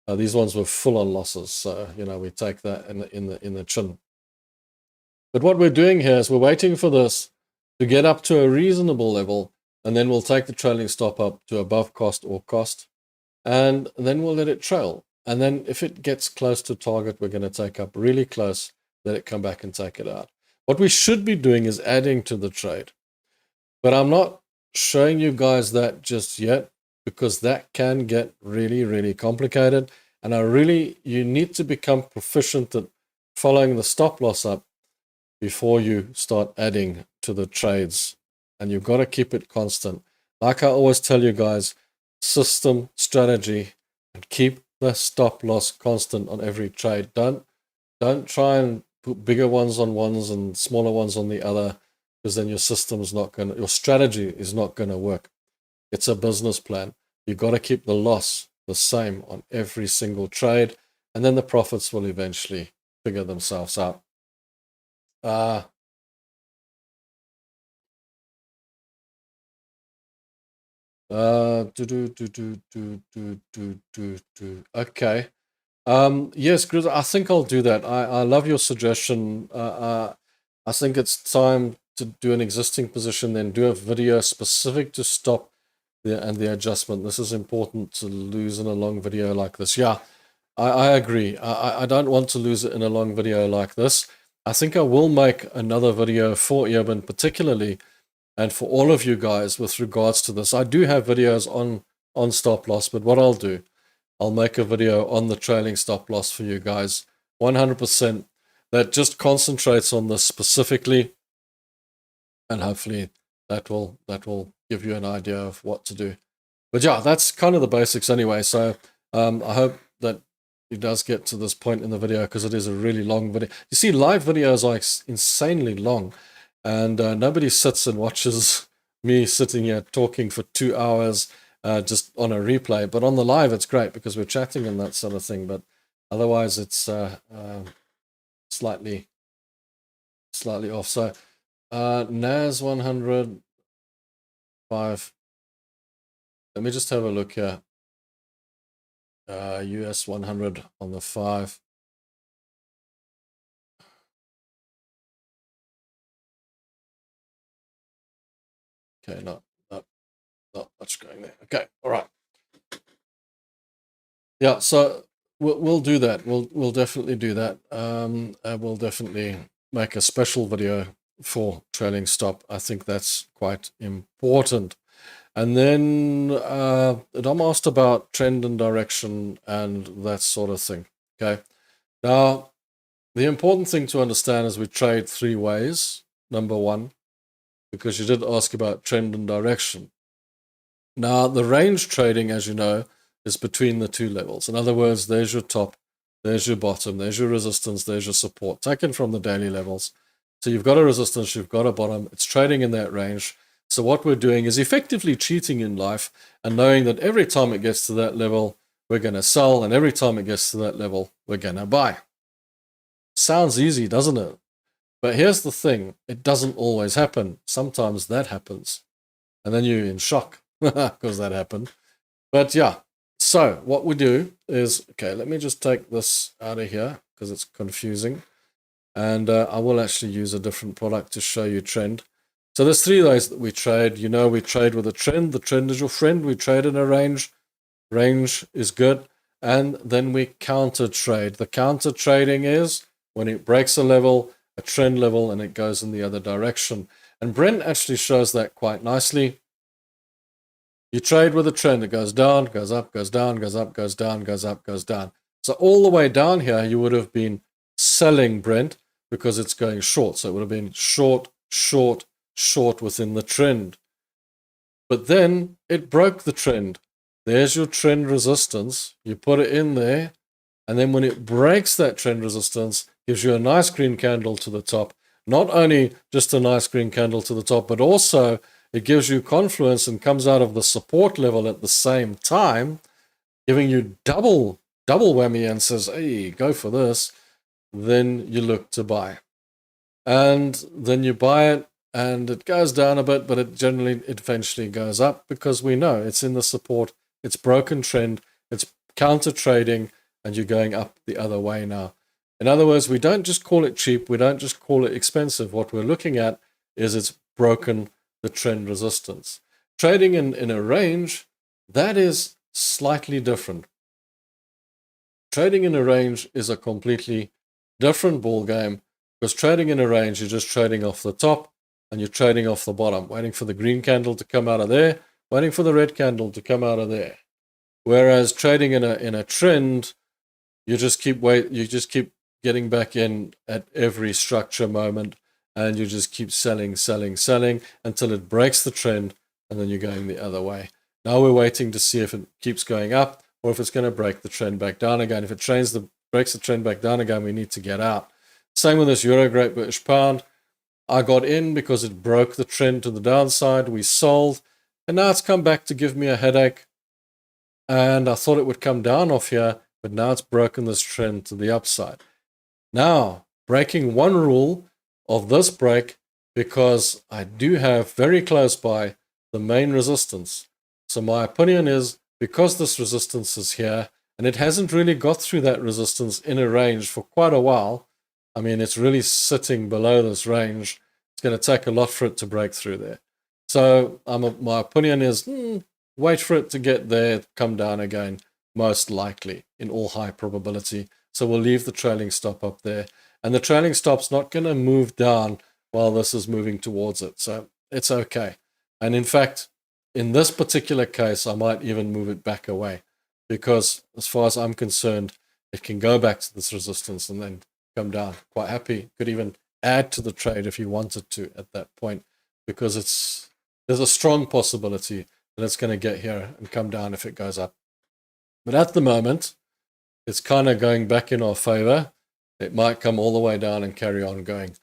[SPEAKER 1] These ones were full on losses, so we take that in the chin. But what we're doing here is we're waiting for this to get up to a reasonable level, and then we'll take the trailing stop up to above cost or cost, and then we'll let it trail. And then if it gets close to target, we're going to take up really close, let it come back and take it out. What we should be doing is adding to the trade. But I'm not showing you guys that just yet because that can get really, really complicated. And you need to become proficient at following the stop loss up before you start adding to the trades. And you've got to keep it constant. Like I always tell you guys, system, strategy, and keep the stop loss constant on every trade. Don't try and put bigger ones on ones and smaller ones on the other, because then your strategy is not going to work. It's a business plan. You've got to keep the loss the same on every single trade, and then the profits will eventually figure themselves out. Okay. Yes, Chris, I think I'll do that. I love your suggestion. I think it's time to do an existing position, then do a video specific to stop the adjustment. This is important to lose in a long video like this. Yeah, I agree. I don't want to lose it in a long video like this. I think I will make another video for Urban particularly, and for all of you guys with regards to this. I do have videos on stop loss, but what I'll do, I'll make a video on the trailing stop loss for you guys, 100%, that just concentrates on this specifically, and hopefully that will give you an idea of what to do. But yeah, that's kind of the basics anyway. So I hope that it does get to this point in the video, because it is a really long video. You see, live videos are insanely long, and nobody sits and watches me sitting here talking for 2 hours just on a replay. But on the live, it's great because we're chatting and that sort of thing. But otherwise, it's slightly off. So NAS 100, 5. Let me just have a look here. US 100 on the 5. Okay, not much going there. Okay, all right. Yeah, so we'll do that. We'll definitely do that. We'll definitely make a special video for trailing stop. I think that's quite important. And then Dom asked about trend and direction and that sort of thing. Okay. Now, the important thing to understand is we trade 3 ways. Number 1, because you did ask about trend and direction. Now, the range trading, as you know, is between the 2 levels. In other words, there's your top, there's your bottom, there's your resistance, there's your support, taken from the daily levels. So you've got a resistance, you've got a bottom, it's trading in that range. So what we're doing is effectively cheating in life and knowing that every time it gets to that level, we're going to sell, and every time it gets to that level, we're going to buy. Sounds easy, doesn't it? But here's the thing, it doesn't always happen. Sometimes that happens, and then you're in shock because that happened. But yeah, so what we do is, okay, let me just take this out of here because it's confusing. And I will actually use a different product to show you trend. So there's 3 ways that we trade. You know, we trade with a trend. The trend is your friend. We trade in a range. Range is good. And then we counter trade. The counter trading is when it breaks a level, a trend level, and it goes in the other direction. And Brent actually shows that quite nicely. You trade with a trend that goes down, goes up, goes down, goes up, goes down, goes up, goes down. So all the way down here, you would have been selling Brent because it's going short. So it would have been short, short, short within the trend. But then it broke the trend. There's your trend resistance. You put it in there. And then when it breaks that trend resistance, gives you a nice green candle to the top. Not only just a nice green candle to the top, but also it gives you confluence and comes out of the support level at the same time, giving you double whammy and says, hey, go for this. Then you look to buy. And then you buy it and it goes down a bit, but it eventually goes up because we know it's in the support, it's broken trend, it's counter trading, and you're going up the other way now. In other words, we don't just call it cheap, we don't just call it expensive. What we're looking at is it's broken the trend resistance. Trading in a range, that is slightly different. Trading in a range is a completely different ball game, because trading in a range, you're just trading off the top and you're trading off the bottom, waiting for the green candle to come out of there, waiting for the red candle to come out of there. Whereas trading in a trend, you just keep getting back in at every structure moment, and you just keep selling until it breaks the trend, and then you're going the other way. Now we're waiting to see if it keeps going up or if it's going to break the trend back down again. If it breaks the trend back down again, we need to get out. Same with this Euro Great British Pound. I got in because it broke the trend to the downside. We sold, and now it's come back to give me a headache. And I thought it would come down off here, but now it's broken this trend to the upside. Now, breaking one rule of this break, because I do have very close by the main resistance. So my opinion is, because this resistance is here, and it hasn't really got through that resistance in a range for quite a while. I mean, it's really sitting below this range. It's going to take a lot for it to break through there. So my opinion is, wait for it to get there, come down again, most likely, in all high probability. So we'll leave the trailing stop up there. And the trailing stop's not going to move down while this is moving towards it. So it's okay. And in fact, in this particular case, I might even move it back away, because as far as I'm concerned, it can go back to this resistance and then come down. Quite happy. Could even add to the trade if you wanted to at that point, because there's a strong possibility that it's going to get here and come down if it goes up. But at the moment, it's kind of going back in our favor. It might come all the way down and carry on going.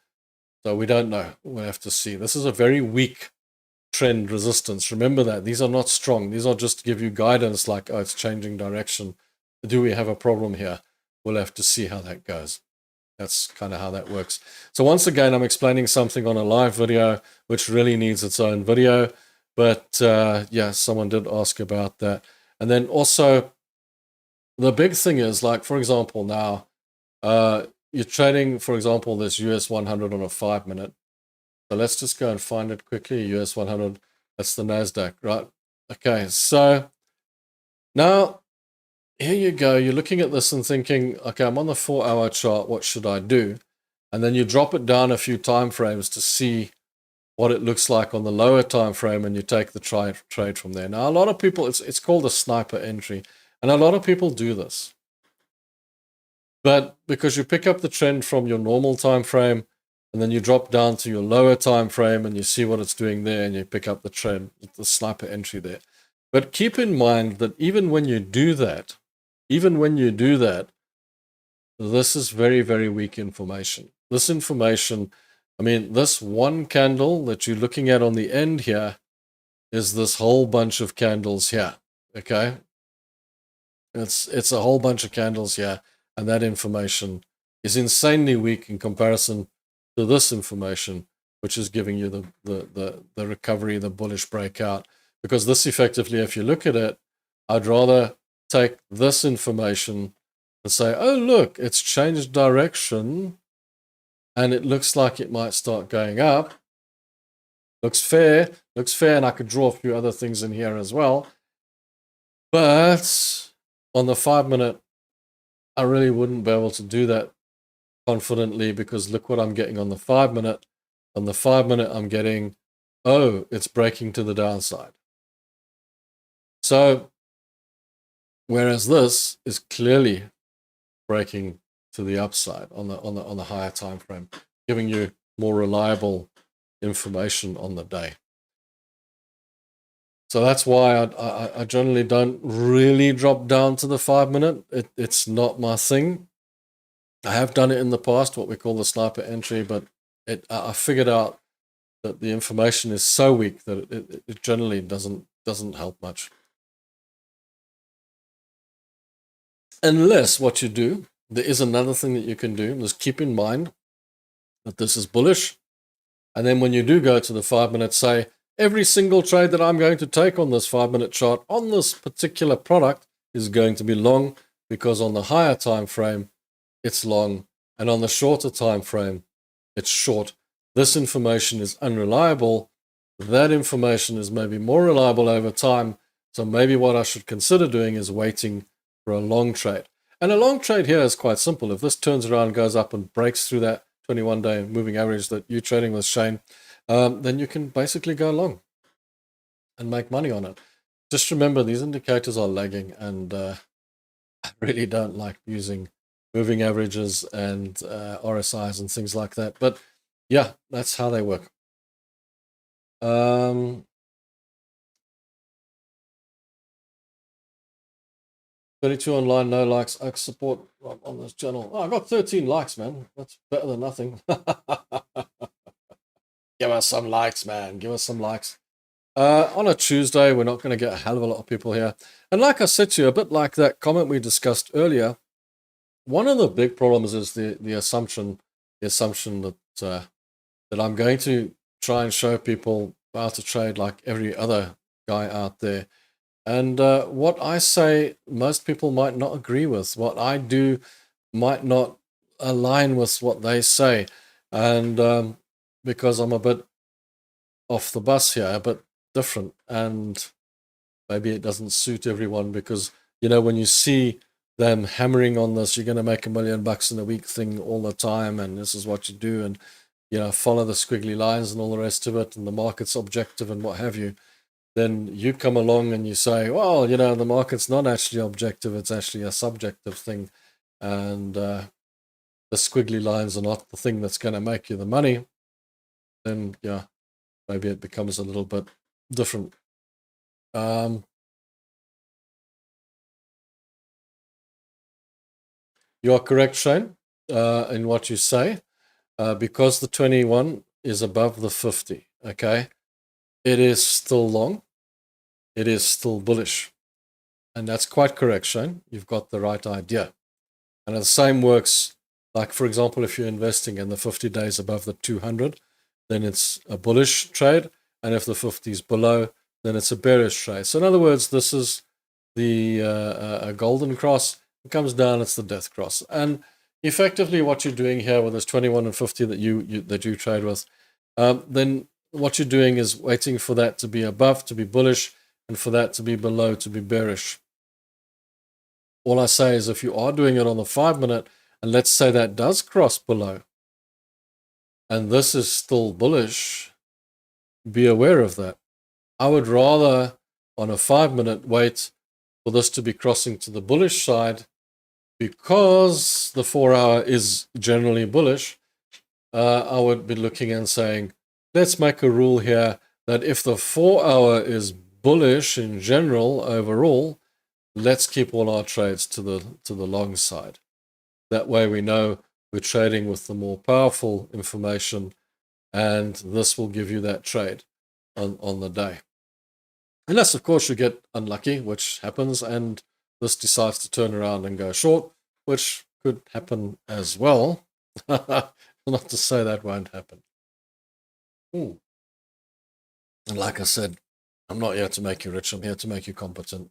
[SPEAKER 1] So we don't know. We'll have to see. This is a very weak trend resistance. Remember that. These are not strong. These are just to give you guidance like, oh, it's changing direction. Do we have a problem here? We'll have to see how that goes. That's kind of how that works. So once again, I'm explaining something on a live video, which really needs its own video. But yeah, someone did ask about that. And then also, the big thing is, like, for example, now, you're trading, for example, this US 100 on a 5-minute. So let's just go and find it quickly. US 100, that's the NASDAQ, right? Okay, so now here you go. You're looking at this and thinking, okay, I'm on the 4-hour chart. What should I do? And then you drop it down a few time frames to see what it looks like on the lower time frame, and you take the trade from there. Now, a lot of people, it's called a sniper entry, and a lot of people do this. But because you pick up the trend from your normal time frame, and then you drop down to your lower time frame and you see what it's doing there, and you pick up the trend, the sniper entry there. But keep in mind that even when you do that, this is very, very weak information. This information, I mean, this one candle that you're looking at on the end here is this whole bunch of candles here, okay? It's a whole bunch of candles here, and that information is insanely weak in comparison to this information, which is giving you the recovery, the bullish breakout. Because this effectively, if you look at it, I'd rather take this information and say, oh, look, it's changed direction, and it looks like it might start going up. Looks fair, and I could draw a few other things in here as well. But on the 5-minute, I really wouldn't be able to do that confidently because look what I'm getting on the 5-minute. On the 5-minute, I'm getting, oh, it's breaking to the downside. So, whereas this is clearly breaking to the upside on the higher time frame, giving you more reliable information on the day. So that's why I generally don't really drop down to the 5-minute. It's not my thing. I have done it in the past, what we call the sniper entry, but I figured out that the information is so weak that it generally doesn't help much. Unless what you do, there is another thing that you can do, is keep in mind that this is bullish. And then when you do go to the 5-minute, say, every single trade that I'm going to take on this 5-minute chart on this particular product is going to be long, because on the higher time frame, it's long, and on the shorter time frame, it's short. This information is unreliable. That information is maybe more reliable over time. So maybe what I should consider doing is waiting for a long trade. And a long trade here is quite simple. If this turns around, goes up and breaks through that 21-day moving average that you're trading with, Shane, then you can basically go long and make money on it. Just remember, these indicators are lagging, and I really don't like using moving averages and RSIs and things like that. But yeah, that's how they work. 32 online, no likes. I support on this channel. Oh, I got 13 likes, man. That's better than nothing. Give us some likes, man. Give us some likes. On a Tuesday, we're not going to get a hell of a lot of people here. And like I said to you, a bit like that comment we discussed earlier, one of the big problems is the assumption that that I'm going to try and show people how to trade like every other guy out there. And what I say, most people might not agree with. What I do might not align with what they say. And because I'm a bit off the bus here, a bit different, and maybe it doesn't suit everyone, because, you know, when you see them hammering on this, you're going to make $1 million in a week thing all the time, and this is what you do, and, you know, follow the squiggly lines and all the rest of it, and the market's objective and what have you, then you come along and you say, well, you know, the market's not actually objective, it's actually a subjective thing, and the squiggly lines are not the thing that's going to make you the money. Then, yeah, maybe it becomes a little bit different. You are correct, Shane, in what you say, because the 21 is above the 50, okay? It is still long. It is still bullish. And that's quite correct, Shane. You've got the right idea. And the same works, like, for example, if you're investing in the 50 days above the 200, then it's a bullish trade. And if the 50 is below, then it's a bearish trade. So in other words, this is the a golden cross. It comes down, it's the death cross. And effectively what you're doing here with this 21 and 50 that you trade with, then what you're doing is waiting for that to be above, to be bullish, and for that to be below, to be bearish. All I say is, if you are doing it on the 5-minute, and let's say that does cross below, and this is still bullish, be aware of that. I would rather, on a 5-minute, wait for this to be crossing to the bullish side, because the 4-hour is generally bullish. I would be looking and saying, let's make a rule here that if the 4-hour is bullish in general overall, let's keep all our trades to the long side. That way we know we're trading with the more powerful information, and this will give you that trade on the day. Unless, of course, you get unlucky, which happens, and this decides to turn around and go short, which could happen as well. Not to say that won't happen. And like I said, I'm not here to make you rich. I'm here to make you competent.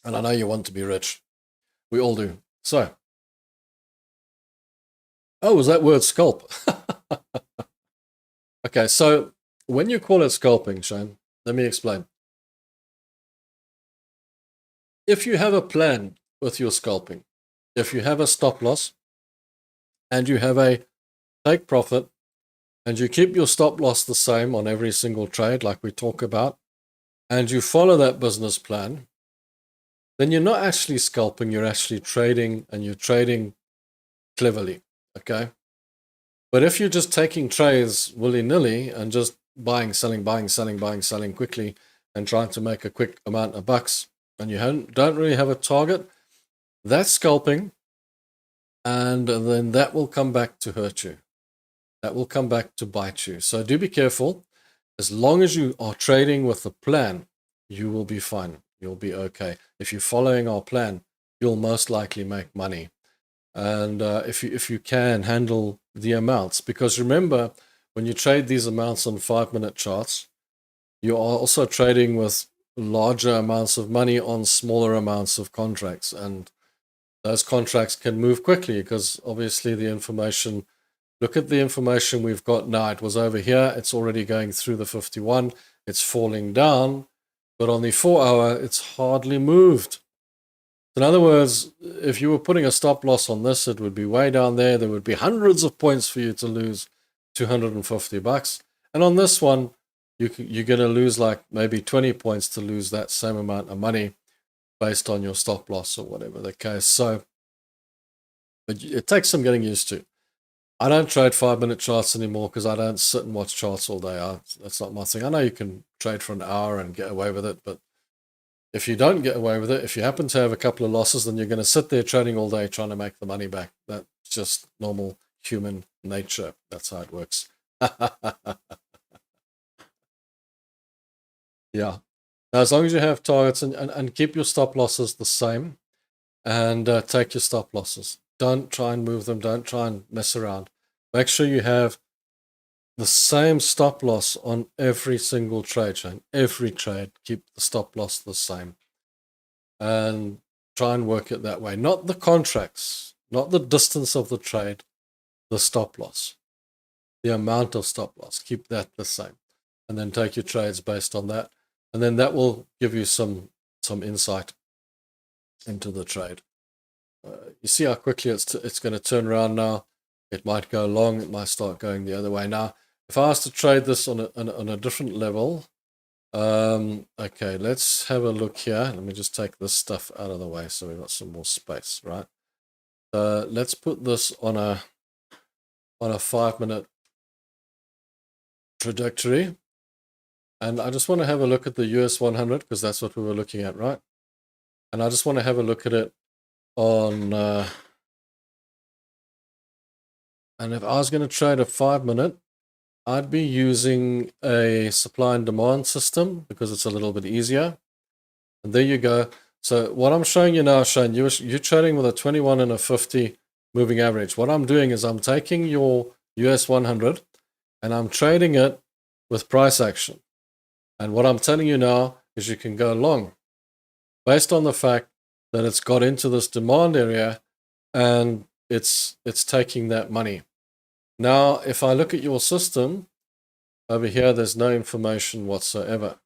[SPEAKER 1] And I know you want to be rich. We all do. So, oh, was that word scalp? Okay, so when you call it scalping, Shane, let me explain. If you have a plan with your scalping, if you have a stop loss, and you have a take profit, and you keep your stop loss the same on every single trade like we talk about, and you follow that business plan, then you're not actually scalping, you're actually trading, and you're trading cleverly, okay? But if you're just taking trades willy-nilly and just buying, selling, buying, selling, buying, selling quickly and trying to make a quick amount of bucks, and you don't really have a target, that's scalping, and then that will come back to hurt you. That will come back to bite you. So do be careful. As long as you are trading with a plan, you will be fine. You'll be okay. If you're following our plan, you'll most likely make money. And if you can handle the amounts, because remember, when you trade these amounts on 5-minute charts, you are also trading with larger amounts of money on smaller amounts of contracts, and those contracts can move quickly because obviously the information, look at the information we've got now. It was over here, it's already going through the 51, it's falling down, but on the 4-hour it's hardly moved. In other words, if you were putting a stop loss on this, it would be way down there. There would be hundreds of points for you to lose $250. And on this one, you're going to lose like maybe 20 points to lose that same amount of money based on your stop loss or whatever the case. So but it takes some getting used to. I don't trade 5-minute charts anymore because I don't sit and watch charts all day. That's not my thing. I know you can trade for an hour and get away with it, but if you don't get away with it, if you happen to have a couple of losses, then you're going to sit there trading all day trying to make the money back. That's just normal human nature. That's how it works. Yeah. Now, as long as you have targets and keep your stop losses the same and take your stop losses. Don't try and move them. Don't try and mess around. Make sure you have the same stop loss on every single trade chain. Every trade, keep the stop loss the same. And try and work it that way. Not the contracts, not the distance of the trade, the stop loss. The amount of stop loss, keep that the same. And then take your trades based on that. And then that will give you some insight into the trade. You see how quickly it's going to turn around now. It might go long, it might start going the other way. Now, if I was to trade this on a different level, okay, let's have a look here. Let me just take this stuff out of the way so we've got some more space, right? Let's put this on a 5-minute trajectory. And I just want to have a look at the US 100 because that's what we were looking at, right? And I just want to have a look at it on, and if I was going to trade a 5-minute, I'd be using a supply and demand system because it's a little bit easier. And there you go. So what I'm showing you now, Shane, you're trading with a 21 and a 50 moving average. What I'm doing is I'm taking your US 100 and I'm trading it with price action. And what I'm telling you now is you can go long based on the fact that it's got into this demand area and it's taking that money. Now, if I look at your system, over here, there's no information whatsoever.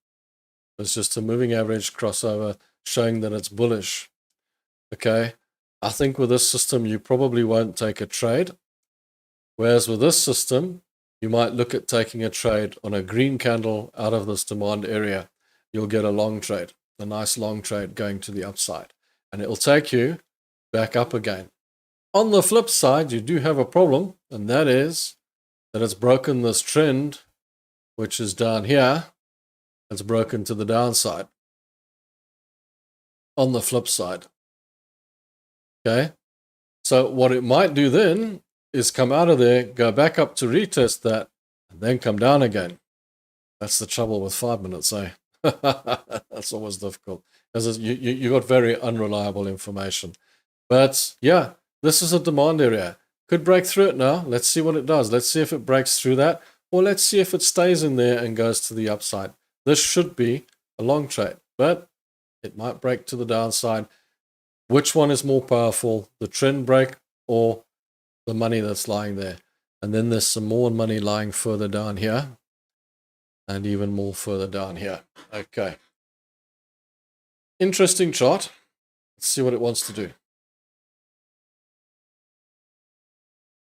[SPEAKER 1] It's just a moving average crossover showing that it's bullish. Okay, I think with this system, you probably won't take a trade. Whereas with this system, you might look at taking a trade on a green candle out of this demand area. You'll get a long trade, a nice long trade going to the upside. And it'll take you back up again. On the flip side, you do have a problem, and that is that it's broken this trend, which is down here. It's broken to the downside. On the flip side. Okay. So what it might do then is come out of there, go back up to retest that, and then come down again. That's the trouble with 5 minutes, eh? That's always difficult because you got very unreliable information. But yeah, this is a demand area. Could break through it now. Let's see what it does. Let's see if it breaks through that, or let's see if it stays in there and goes to the upside. This should be a long trade, but it might break to the downside. Which one is more powerful, the trend break or the money that's lying there? And then there's some more money lying further down here and even more further down here. Okay. Interesting chart. Let's see what it wants to do.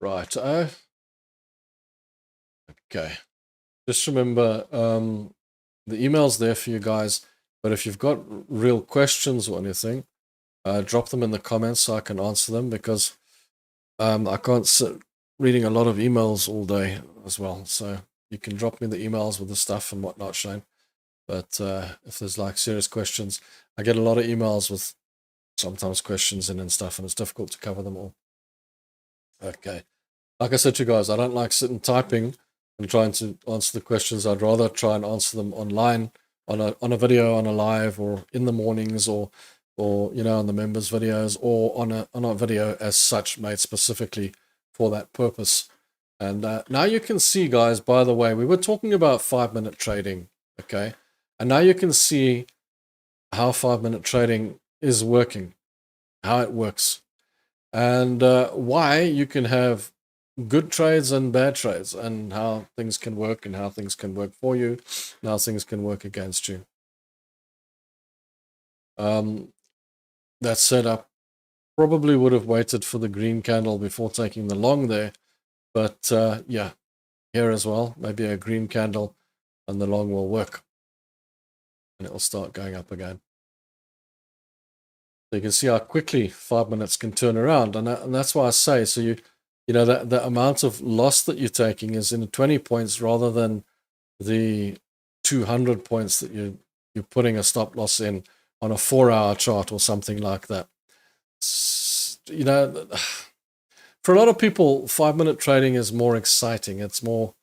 [SPEAKER 1] Right. Okay. Just remember, the email's there for you guys, but if you've got real questions or anything, drop them in the comments so I can answer them, because I can't sit reading a lot of emails all day as well. So you can drop me the emails with the stuff and whatnot, Shane. But if there's like serious questions, I get a lot of emails with sometimes questions in and stuff, and it's difficult to cover them all. Okay. Like I said to you guys, I don't like sitting typing and trying to answer the questions. I'd rather try and answer them online on a video, on a live, or in the mornings, or you know, on the members' videos, or on a video as such made specifically for that purpose. And now you can see, guys, by the way, we were talking about 5-minute trading, okay? And now you can see how 5-minute trading is working, how it works, and why you can have good trades and bad trades, and how things can work, and how things can work for you, and how things can work against you. That setup probably would have waited for the green candle before taking the long there, but yeah, here as well, maybe a green candle and the long will work, and it will start going up again. So you can see how quickly 5 minutes can turn around, and that's why I say, so you know, that the amount of loss that you're taking is in 20 points rather than the 200 points that you're putting a stop loss in on a 4-hour chart or something like that. You know, for a lot of people, 5-minute trading is more exciting. It's more,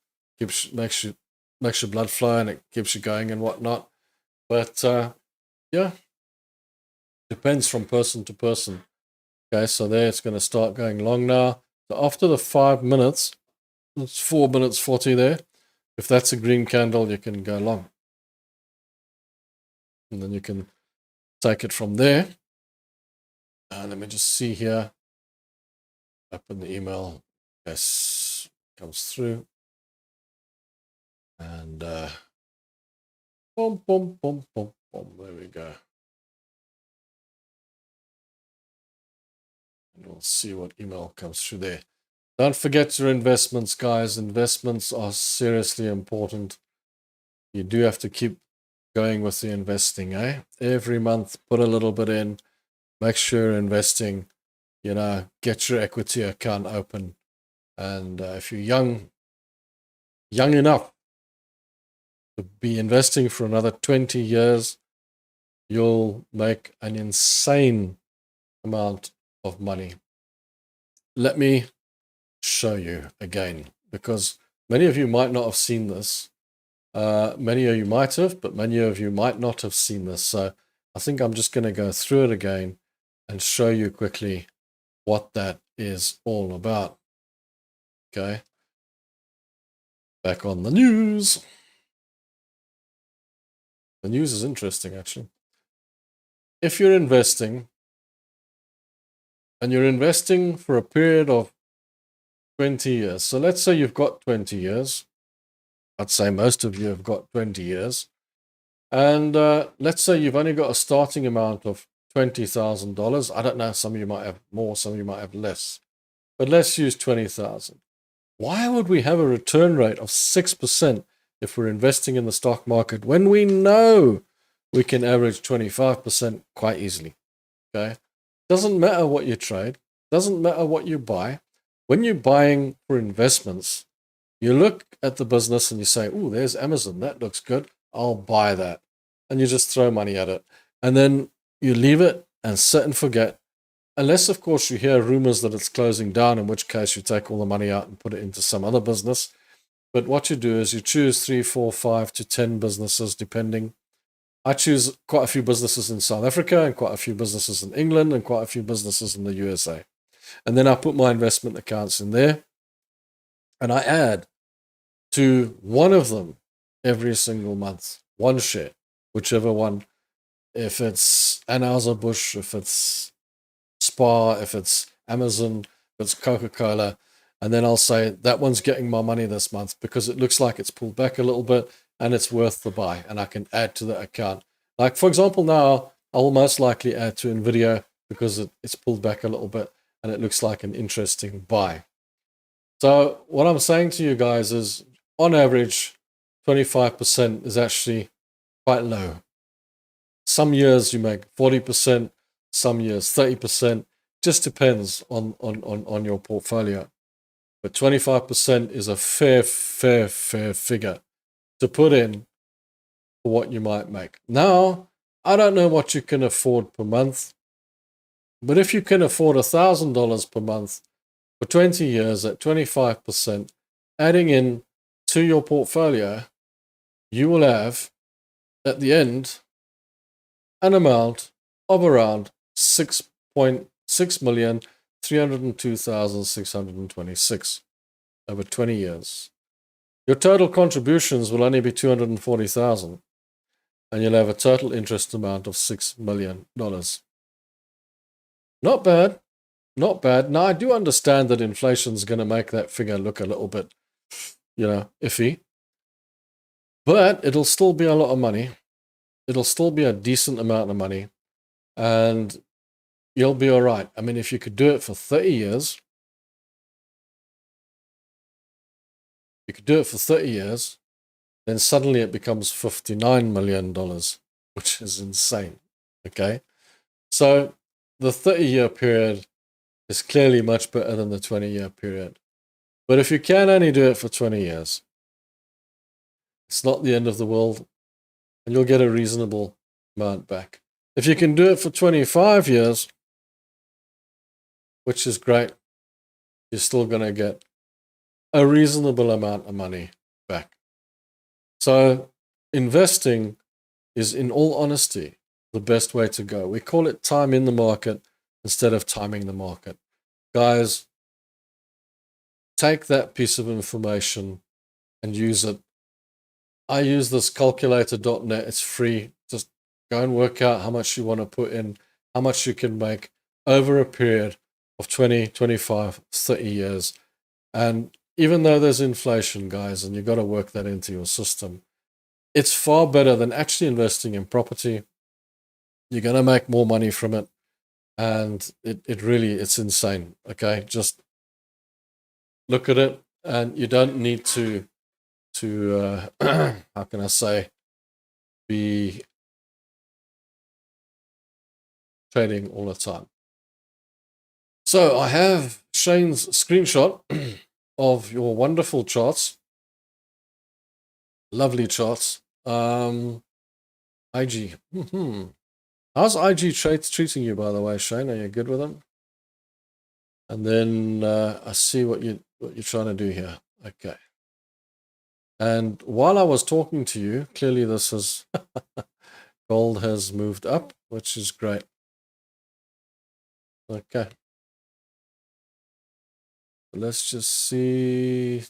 [SPEAKER 1] makes your blood flow, and it keeps you going and whatnot. But yeah, depends from person to person. Okay, so there it's going to start going long now. So after the 5 minutes, it's 4 minutes 40 there. If that's a green candle, you can go long. And then you can take it from there. Let me just see here. Open the email. Yes, comes through. And boom, boom, boom, boom, boom. There we go. And we'll see what email comes through there. Don't forget your investments, guys. Investments are seriously important. You do have to keep going with the investing, eh? Every month, put a little bit in. Make sure you're investing. You know, get your equity account open. And if you're young enough to be investing for another 20 years, you'll make an insane amount of money. Let me show you again, because many of you might not have seen this. Many of you might have, but many of you might not have seen this. So I think I'm just going to go through it again and show you quickly what that is all about. Okay. Back on the news. The news is interesting, actually. If you're investing, and you're investing for a period of 20 years. So let's say you've got 20 years. I'd say most of you have got 20 years. And let's say you've only got a starting amount of $20,000. I don't know, some of you might have more, some of you might have less. But let's use 20,000. Why would we have a return rate of 6% if we're investing in the stock market when we know we can average 25% quite easily? Okay? Doesn't matter what you trade, doesn't matter what you buy. When you're buying for investments, you look at the business and you say, oh, there's Amazon, that looks good, I'll buy that. And you just throw money at it. And then you leave it and sit and forget. Unless, of course, you hear rumors that it's closing down, in which case you take all the money out and put it into some other business. But what you do is you choose 3, 4, 5 to 10 businesses, depending. I choose quite a few businesses in South Africa, and quite a few businesses in England, and quite a few businesses in the USA. And then I put my investment accounts in there, and I add to one of them every single month, one share, whichever one. If it's Anheuser-Busch, if it's Spar, if it's Amazon, if it's Coca-Cola, and then I'll say that one's getting my money this month because it looks like it's pulled back a little bit and it's worth the buy, and I can add to the account. Like, for example, now I will most likely add to NVIDIA because it's pulled back a little bit and it looks like an interesting buy. So what I'm saying to you guys is, on average, 25% is actually quite low. Some years you make 40%, some years 30%. Just depends on your portfolio. But 25% is a fair figure to put in for what you might make. Now, I don't know what you can afford per month, but if you can afford $1,000 per month for 20 years at 25%, adding in to your portfolio, you will have, at the end, an amount of around 6,302,626 over 20 years. Your total contributions will only be $240,000, and you'll have a total interest amount of $6 million. Not bad. Not bad. Now, I do understand that inflation's going to make that figure look a little bit, iffy. But it'll still be a lot of money. It'll still be a decent amount of money. And you'll be all right. I mean, if you could do it for 30 years, then suddenly it becomes $59 million, which is insane. Okay? So the 30-year period is clearly much better than the 20-year period. But if you can only do it for 20 years, it's not the end of the world, and you'll get a reasonable amount back. If you can do it for 25 years, which is great, you're still going to get a reasonable amount of money back. So investing is, in all honesty, the best way to go. We call it time in the market instead of timing the market. Guys, take that piece of information and use it. I use this calculator.net. It's free. Just go and work out how much you want to put in, how much you can make over a period of 20, 25, 30 years. And even though there's inflation, guys, and you've got to work that into your system, it's far better than actually investing in property. You're going to make more money from it. And it's insane. Okay. Just look at it, and you don't need to how can I say, be trading all the time. So I have Shane's screenshot of your wonderful charts. Lovely charts. IG. How's IG trades treating you, by the way, Shane? Are you good with them? And then I see what you're trying to do here. Okay. And while I was talking to you, clearly this is gold has moved up, which is great. Okay. Let's just see.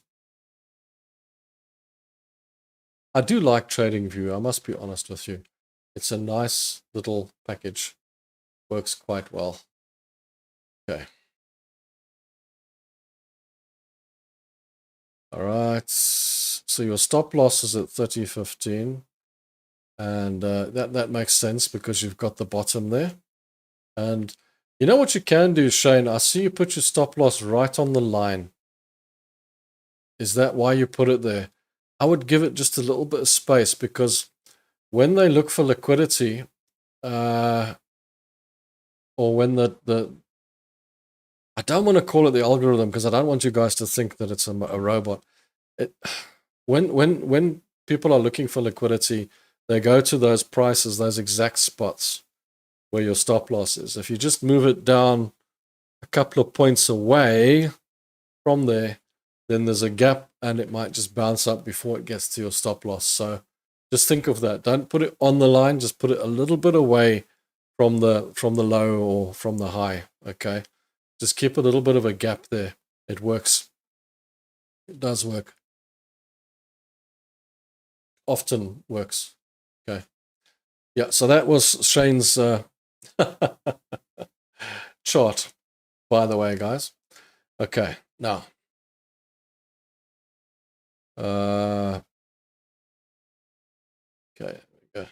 [SPEAKER 1] I do like TradingView, I must be honest with you. It's a nice little package. Works quite well. Okay. All right. So your stop loss is at 30.15. And that makes sense because you've got the bottom there. And you know what you can do, Shane? I see you put your stop loss right on the line. Is that why you put it there? I would give it just a little bit of space, because when they look for liquidity, or when I don't want to call it the algorithm, because I don't want you guys to think that it's a robot. When people are looking for liquidity, they go to those prices, those exact spots where your stop loss is. If you just move it down a couple of points away from there, then there's a gap and it might just bounce up before it gets to your stop loss. So just think of that. Don't put it on the line, just put it a little bit away from the low or from the high. Okay. Just keep a little bit of a gap there. It works. It does work. Often works. Okay. Yeah, so that was Shane's chart, by the way, guys. Okay, now. Okay, there we go.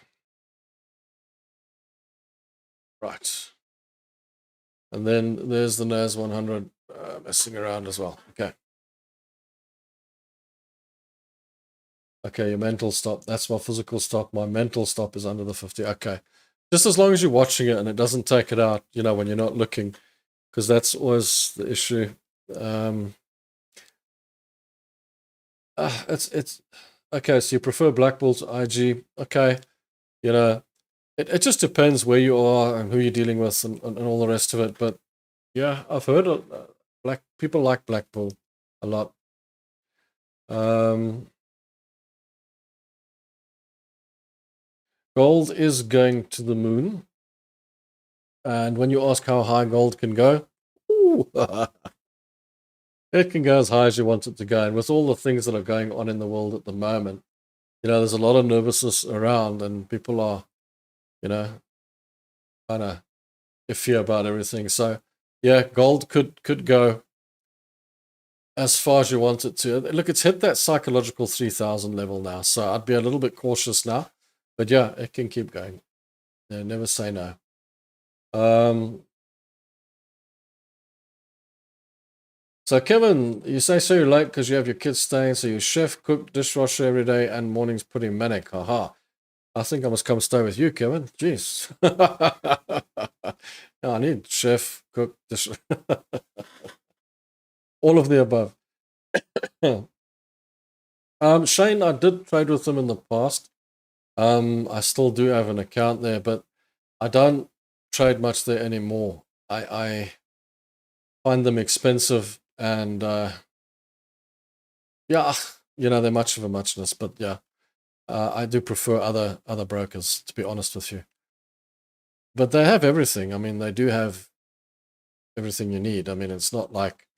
[SPEAKER 1] Right. And then there's the NAS 100 messing around as well. Okay. Okay, your mental stop. That's my physical stop. My mental stop is under the 50. Okay. Just as long as you're watching it and it doesn't take it out, you know, when you're not looking, because that's always the issue. It's okay. So you prefer black bull to IG? Okay, you know, it just depends where you are and who you're dealing with and all the rest of it. But yeah, I've heard black people like black bull a lot. Gold is going to the moon, and when you ask how high gold can go, ooh, it can go as high as you want it to go. And with all the things that are going on in the world at the moment, you know, there's a lot of nervousness around, and people are, you know, kind of iffy about everything. So, yeah, gold could go as far as you want it to. Look, it's hit that psychological 3,000 level now, so I'd be a little bit cautious now. But yeah, it can keep going. Yeah, never say no. So Kevin, you say so you're late because you have your kids staying, so you chef, cook, dishwasher every day, and mornings pretty manic. Haha. I think I must come stay with you, Kevin. Jeez. I need chef, cook, dish. All of the above. Shane, I did trade with them in the past. I still do have an account there, but I don't trade much there anymore. I find them expensive, and yeah, you know, they're much of a muchness. But yeah, I do prefer other brokers, to be honest with you. But they have everything. I mean, they do have everything you need. I mean, it's not like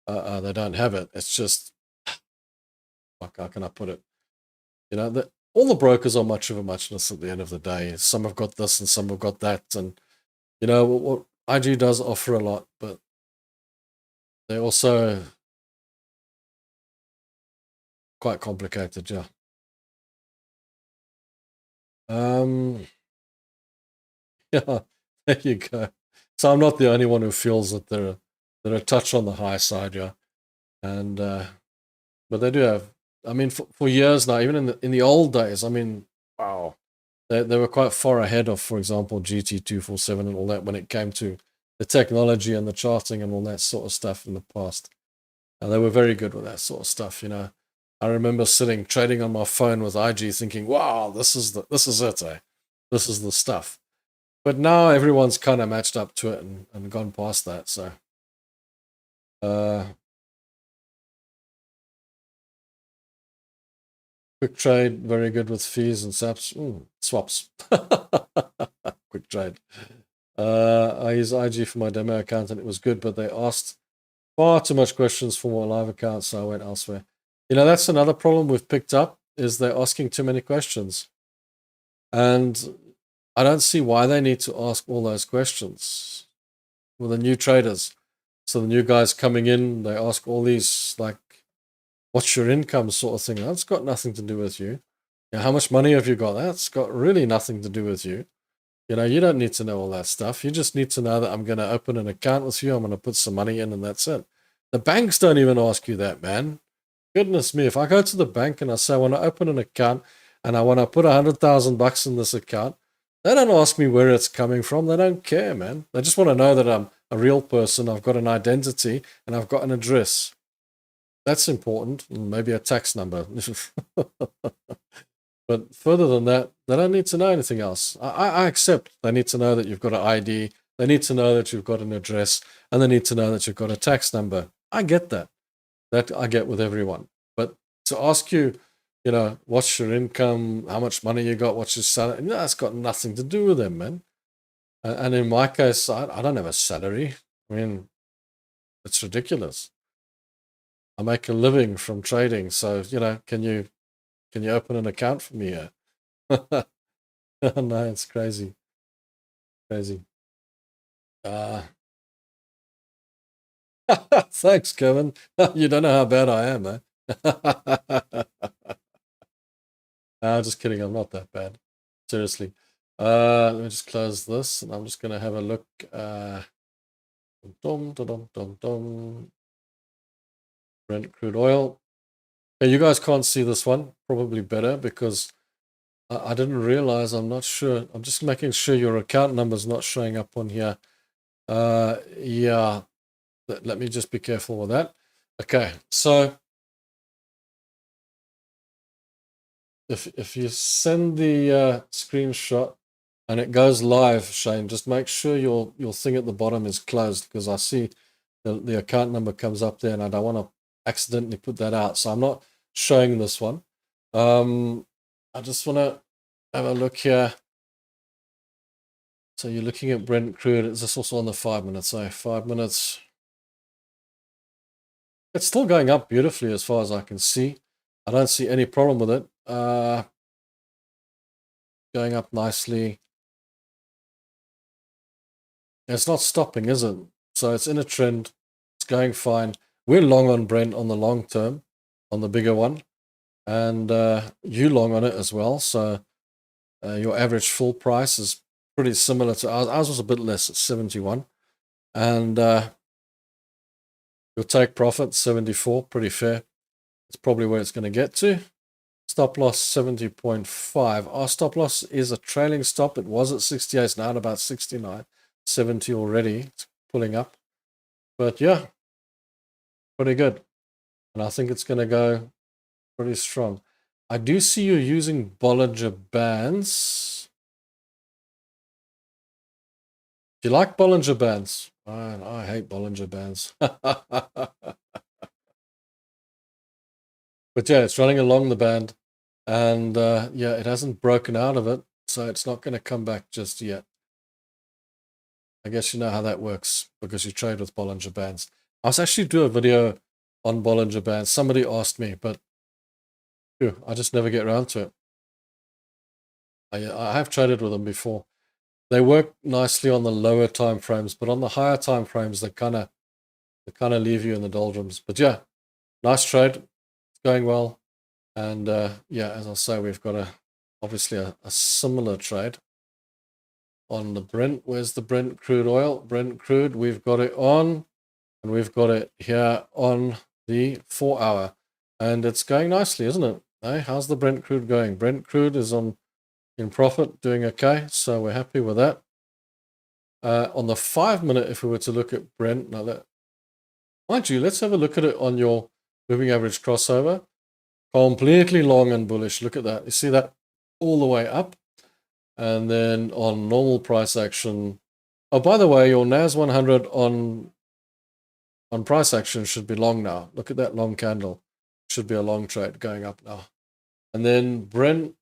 [SPEAKER 1] they don't have it. It's just, like, how can I put it? You know, all the brokers are much of a muchness at the end of the day. Some have got this and some have got that. And, you know, what IG does offer a lot, but they're also quite complicated, yeah. Yeah, there you go. So I'm not the only one who feels that they're a touch on the high side, yeah. And but they do have. I mean, for years now, even in the old days, I mean, wow, they were quite far ahead of, for example, GT247 and all that when it came to the technology and the charting and all that sort of stuff in the past. And they were very good with that sort of stuff, you know. I remember sitting trading on my phone with IG, thinking, "Wow, this is it, eh? This is the stuff." But now everyone's kind of matched up to it and gone past that. So, quick trade, very good with fees and swaps. Quick trade. I use IG for my demo account and it was good, but they asked far too much questions for my live account, so I went elsewhere. You know, that's another problem we've picked up, is they're asking too many questions. And I don't see why they need to ask all those questions with the new traders. So the new guys coming in, they ask all these, like, what's your income sort of thing. That's got nothing to do with you. You know, how much money have you got? That's got really nothing to do with you. You know, you don't need to know all that stuff. You just need to know that I'm going to open an account with you. I'm going to put some money in and that's it. The banks don't even ask you that, man. Goodness me. If I go to the bank and I say I want to open an account and I want to put $100,000 in this account, they don't ask me where it's coming from. They don't care, man. They just want to know that I'm a real person. I've got an identity and I've got an address. That's important. Maybe a tax number. But further than that, they don't need to know anything else. I accept they need to know that you've got an ID, they need to know that you've got an address, and they need to know that you've got a tax number. I get that. That I get with everyone. But to ask you, you know, what's your income, how much money you got, what's your salary, no, that's got nothing to do with them, man. And in my case, I don't have a salary. I mean, it's ridiculous. I make a living from trading, so you know, can you open an account for me here? No, it's crazy, crazy. Thanks, Kevin. You don't know how bad I am, eh? No, just kidding. I'm not that bad. Seriously. Let me just close this, and I'm just gonna have a look. Brent crude oil. Yeah, you guys can't see this one, probably better because I didn't realize, I'm not sure. I'm just making sure your account number is not showing up on here. Yeah, let me just be careful with that. Okay, so if you send the screenshot and it goes live, Shane, just make sure your thing at the bottom is closed, because I see the account number comes up there and I don't want to accidentally put that out. So I'm not showing this one. I just want to have a look here. So you're looking at Brent crude. Is this also on the 5 minutes? So 5 minutes. It's still going up beautifully as far as I can see. I don't see any problem with it. Going up nicely. It's not stopping, is it? So it's in a trend. It's going fine. We're long on Brent on the long term, on the bigger one. And you long on it as well. So your average full price is pretty similar to ours. Ours was a bit less at 71. And your take profit, 74, pretty fair. It's probably where it's going to get to. Stop loss 70.5. Our stop loss is a trailing stop. It was at 68, it's now at about 69, 70 already. It's pulling up. But yeah, pretty good. And I think it's going to go pretty strong. I do see you using Bollinger Bands. Do you like Bollinger Bands? I hate Bollinger Bands. But yeah, it's running along the band. And yeah, it hasn't broken out of it, so it's not going to come back just yet. I guess you know how that works because you trade with Bollinger Bands. I was actually do a video on Bollinger Bands. Somebody asked me, but phew, I just never get around to it. I have traded with them before. They work nicely on the lower time frames, but on the higher time frames, they kind of leave you in the doldrums. But yeah, nice trade. It's going well. And yeah, as I say, we've got obviously a similar trade on the Brent. Where's the Brent crude oil? Brent crude, we've got it on, and we've got it here on the 4 hour. And it's going nicely, isn't it? Hey, how's the Brent crude going? Brent crude is in profit, doing okay, so we're happy with that. On the 5 minute, if we were to look at Brent, now mind you, let's have a look at it on your moving average crossover. Completely long and bullish. Look at that. You see that all the way up. And then on normal price action. Oh, by the way, your NAS 100 on price action should be long now. Look at that long candle. Should be a long trade going up now. And then Brent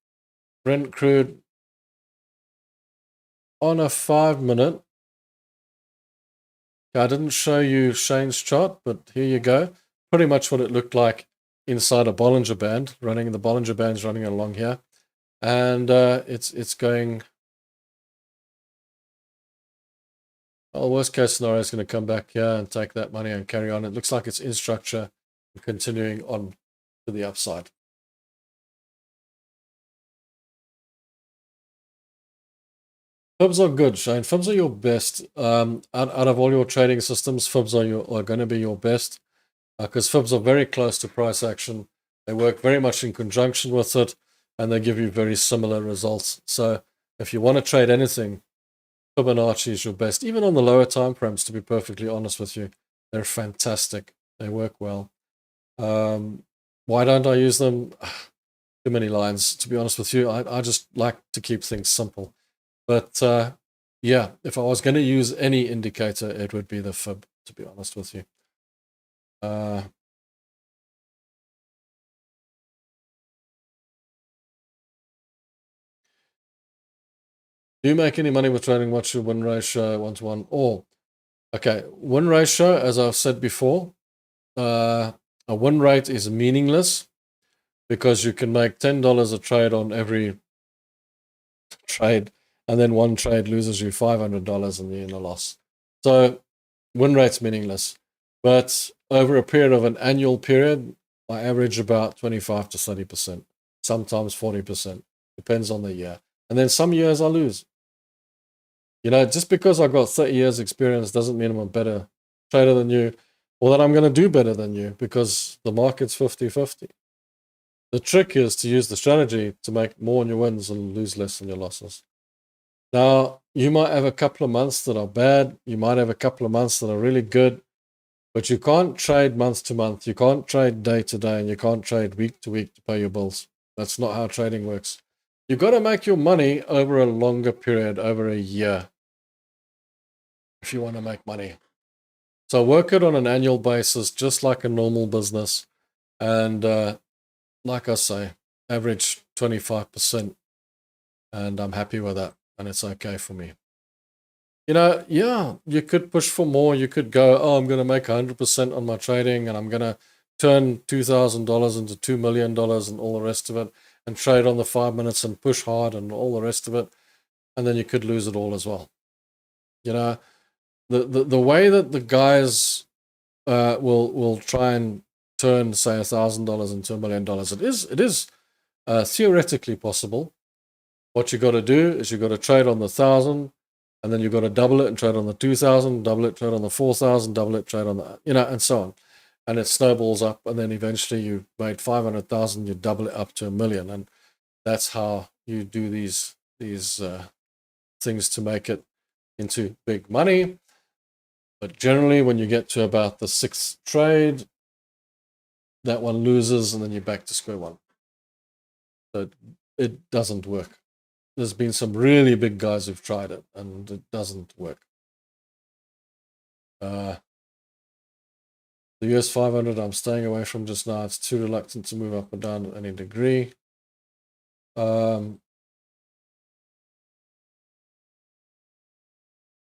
[SPEAKER 1] crude on a 5 minute. I didn't show you Shane's chart, but here you go. Pretty much what it looked like inside a Bollinger Band, the Bollinger Band's running along here. And it's going, well, worst case scenario is going to come back here and take that money and carry on. It looks like it's in structure and continuing on to the upside. Fibs are good, Shane. Fibs are your best. Out of all your trading systems, fibs are going to be your best because fibs are very close to price action. They work very much in conjunction with it, and they give you very similar results. So if you want to trade anything, Fibonacci is your best. Even on the lower time frames, to be perfectly honest with you, they're fantastic. They work well. Why don't I use them? Too many lines, to be honest with you. I just like to keep things simple. But yeah, if I was going to use any indicator, it would be the fib, to be honest with you. Do you make any money with trading? What's your win ratio, 1-to-1? Or, okay, win ratio, as I've said before, a win rate is meaningless because you can make $10 a trade on every trade, and then one trade loses you $500 and you're in a loss. So win rate's meaningless. But over a period of an annual period, I average about 25 to 30%, sometimes 40%. Depends on the year. And then some years I lose. You know, just because I've got 30 years experience doesn't mean I'm a better trader than you or that I'm going to do better than you because the market's 50-50. The trick is to use the strategy to make more on your wins and lose less on your losses. Now, you might have a couple of months that are bad. You might have a couple of months that are really good. But you can't trade month to month. You can't trade day to day. And you can't trade week to week to pay your bills. That's not how trading works. You've got to make your money over a longer period, over a year, if you want to make money. So work it on an annual basis, just like a normal business. And like I say, average 25%. And I'm happy with that. And it's okay for me. You know, yeah, you could push for more. You could go, oh, I'm going to make 100% on my trading and I'm going to turn $2,000 into $2 million and all the rest of it, and trade on the 5 minutes and push hard and all the rest of it. And then you could lose it all as well. You know, the way that the guys will try and turn, say, $1,000 into $1 million, it is theoretically possible. What you got to do is you got to trade on the 1,000, and then you've got to double it and trade on the 2,000, double it, trade on the 4,000, double it, trade on the, you know, and so on. And it snowballs up, and then eventually you made 500,000, you double it up to $1 million, and that's how you do these things to make it into big money. But generally, when you get to about the 6th trade, that one loses, and then you're back to square one. So it doesn't work. There's been some really big guys who've tried it, and it doesn't work. The US 500 I'm staying away from just now. It's too reluctant to move up or down any degree. Yeah,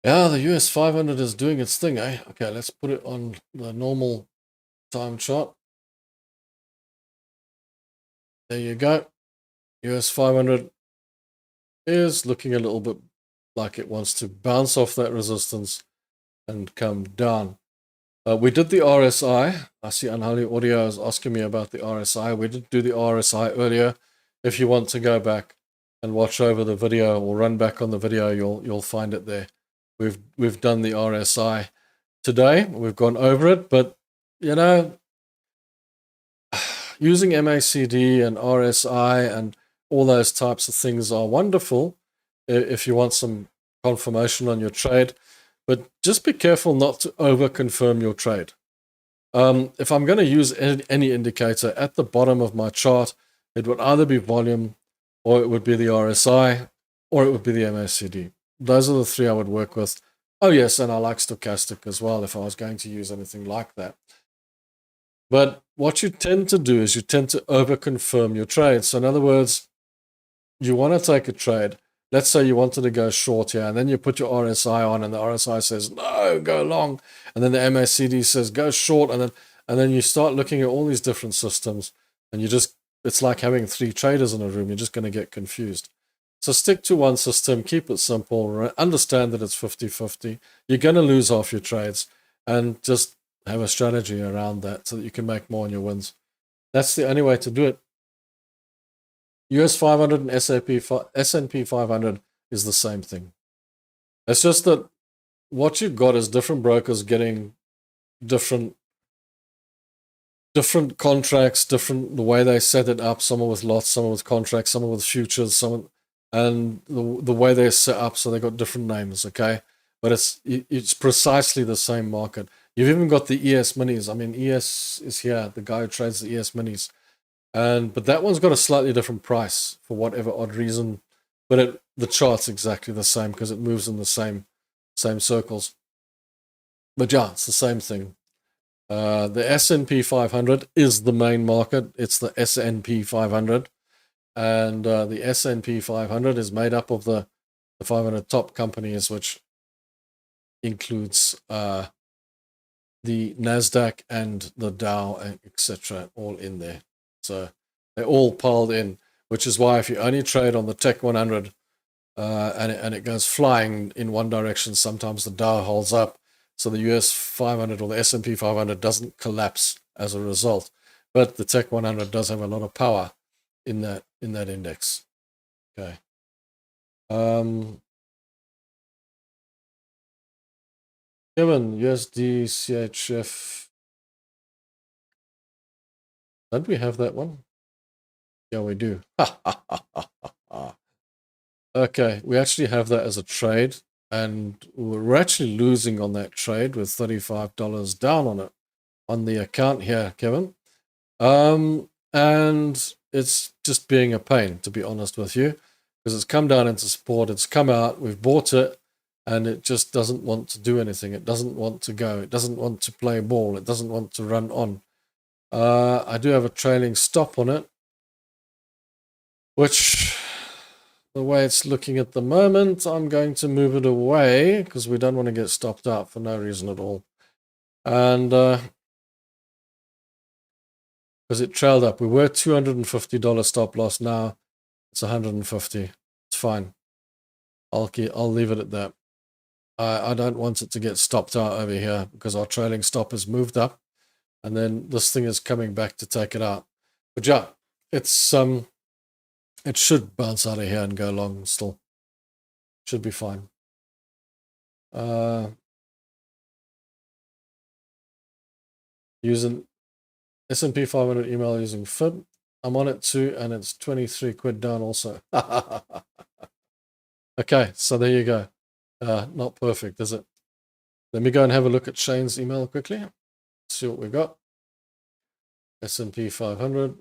[SPEAKER 1] the US 500 is doing its thing, eh? Okay, let's put it on the normal time chart. There you go. US 500 is looking a little bit like it wants to bounce off that resistance and come down. We did the RSI. I see Unholy Audio is asking me about the RSI. We did do the RSI earlier. If you want to go back and watch over the video or run back on the video, you'll find it there. We've done the RSI today. We've gone over it, but you know, using MACD and RSI and all those types of things are wonderful if you want some confirmation on your trade, but just be careful not to over-confirm your trade. If I'm going to use any indicator at the bottom of my chart, it would either be volume, or it would be the RSI, or it would be the MACD. Those are the three I would work with. Oh yes, and I like stochastic as well if I was going to use anything like that. But what you tend to do is you tend to over-confirm your trade. So in other words, you want to take a trade. Let's say you wanted to go short here, and then you put your RSI on, and the RSI says, no, go long. And then the MACD says, go short. And then you start looking at all these different systems, and it's like having 3 traders in a room. You're just going to get confused. So stick to one system, keep it simple, understand that it's 50-50. You're going to lose half your trades, and just have a strategy around that so that you can make more on your wins. That's the only way to do it. US 500 and S&P 500 is the same thing. It's just that what you've got is different brokers getting different contracts, different the way they set it up. Some are with lots, some are with contracts, some are with futures, and the way they're set up, so they've got different names, okay? But it's precisely the same market. You've even got the ES minis. I mean, ES is here, the guy who trades the ES minis. But that one's got a slightly different price for whatever odd reason. But the chart's exactly the same because it moves in the same circles. But yeah, it's the same thing. The S&P 500 is the main market. It's the S&P 500. And the S&P 500 is made up of the 500 top companies, which includes the NASDAQ and the Dow, etc., all in there. So they're all piled in, which is why if you only trade on the Tech 100 and it goes flying in one direction, sometimes the Dow holds up. So the US 500 or the S&P 500 doesn't collapse as a result. But the Tech 100 does have a lot of power in that index. Okay. Kevin, USD, CHF. Don't we have that one? Yeah, we do. Okay, we actually have that as a trade, and we're actually losing on that trade with $35 down on it on the account here, Kevin. And it's just being a pain, to be honest with you, because it's come down into support, it's come out, we've bought it, and it just doesn't want to do anything. It doesn't want to go. It doesn't want to play ball. It doesn't want to run on. I do have a trailing stop on it, which, the way it's looking at the moment, I'm going to move it away because we don't want to get stopped out for no reason at all. And because it trailed up. We were $250 stop loss. Now it's 150. It's fine. I'll leave it at that. I don't want it to get stopped out over here because our trailing stop has moved up, and then this thing is coming back to take it out. But yeah, it's it should bounce out of here and go long still. Should be fine. Using S&P 500 email using FIB. I'm on it too, and it's 23 quid down also. Okay, so there you go. Not perfect, is it? Let me go and have a look at Shane's email quickly. See what we've got. S&P 500.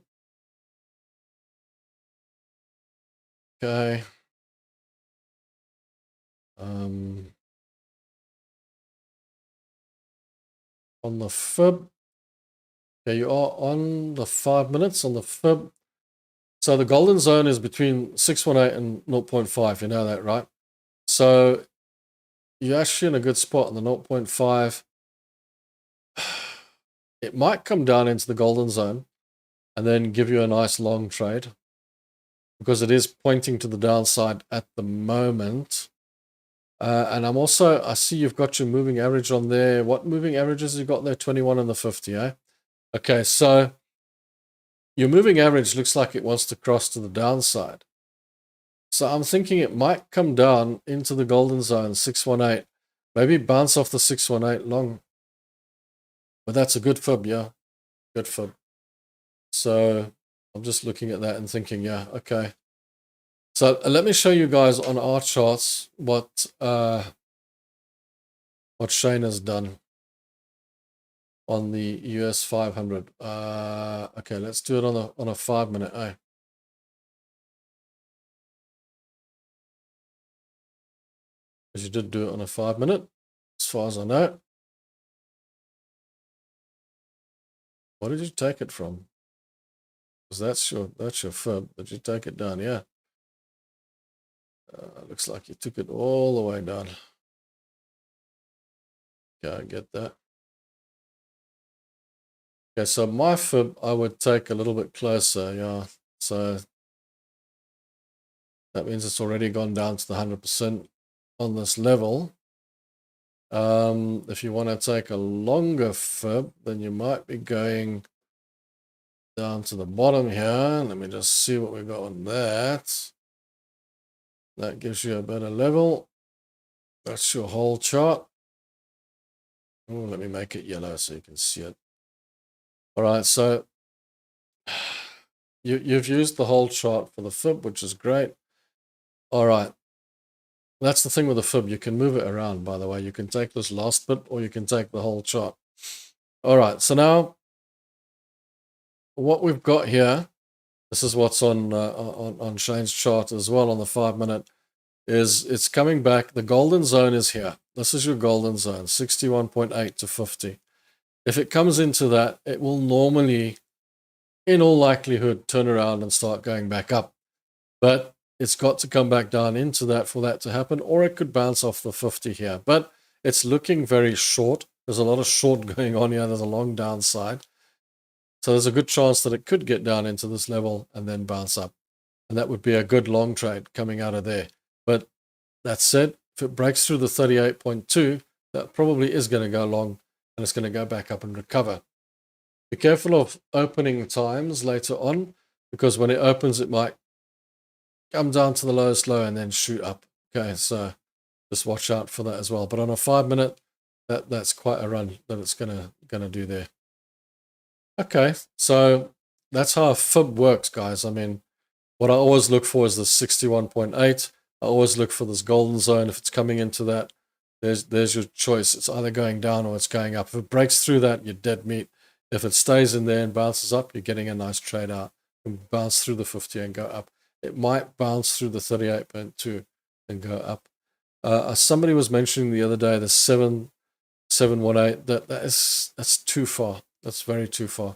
[SPEAKER 1] Okay. On the FIB. Okay, you are on the 5 minutes on the FIB. So the golden zone is between 618 and 0.5. You know that, right? So you're actually in a good spot on the 0.5. It might come down into the golden zone and then give you a nice long trade because it is pointing to the downside at the moment. And I'm also, I see you've got your moving average on there. What moving averages you got there? 21 and the 50, eh? Okay, so your moving average looks like it wants to cross to the downside. So I'm thinking it might come down into the golden zone, 618. Maybe bounce off the 618 long. But that's a good FIB, yeah. Good FIB. So I'm just looking at that and thinking, yeah, okay. So let me show you guys on our charts what Shane has done on the US 500. Okay, let's do it on a 5 minute. Eh? Because you did do it on a 5 minute, as far as I know. What did you take it from? Because that's your FIB. Did you take it down? Yeah. Looks like you took it all the way down. Okay, I get that. Okay, so my FIB I would take a little bit closer, yeah. So that means it's already gone down to the 100% on this level. If you want to take a longer FIB, then you might be going down to the bottom here. Let me just see what we got on that. That gives you a better level. That's your whole chart. Oh, let me make it yellow so you can see it. All right, so you've used the whole chart for the FIB, which is great. All right. That's the thing with the FIB. You can move it around, by the way. You can take this last bit or you can take the whole chart. All right, so now what we've got here, this is what's on Shane's chart as well on the 5 minute, is it's coming back. The golden zone is here. This is your golden zone, 61.8 to 50. If it comes into that, it will normally, in all likelihood, turn around and start going back up. But it's got to come back down into that for that to happen, or it could bounce off the 50 here. But it's looking very short. There's a lot of short going on here. There's a long downside. So there's a good chance that it could get down into this level and then bounce up. And that would be a good long trade coming out of there. But that said, if it breaks through the 38.2, that probably is going to go long and it's going to go back up and recover. Be careful of opening times later on, because when it opens, it might come down to the lowest low and then shoot up. Okay, so just watch out for that as well. But on a 5 minute, that's quite a run that it's gonna do there. Okay, so that's how a fib works, guys. I mean, what I always look for is the 61.8. I always look for this golden zone. If it's coming into that, there's your choice. It's either going down or it's going up. If it breaks through that, you're dead meat. If it stays in there and bounces up, you're getting a nice trade out. And bounce through the 50 and go up. It might bounce through the 38.2 and go up. Somebody was mentioning the other day the 718. That's too far. That's very too far.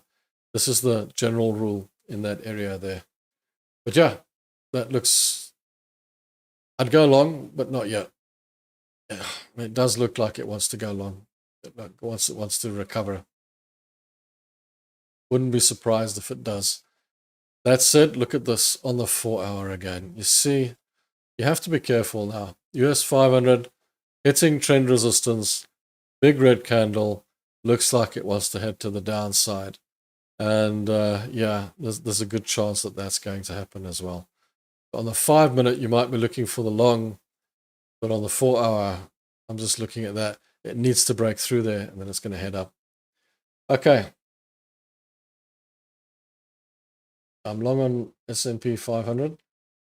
[SPEAKER 1] This is the general rule in that area there. But yeah, that looks. I'd go long, but not yet. It does look like it wants to go long. It wants to recover. Wouldn't be surprised if it does. That said, look at this on the 4 hour again. You see, you have to be careful now. US 500 hitting trend resistance, big red candle, looks like it wants to head to the downside. And yeah, there's a good chance that that's going to happen as well. On the 5 minute, you might be looking for the long, but on the 4 hour, I'm just looking at that. It needs to break through there, and then it's going to head up. Okay. I'm long on S&P 500,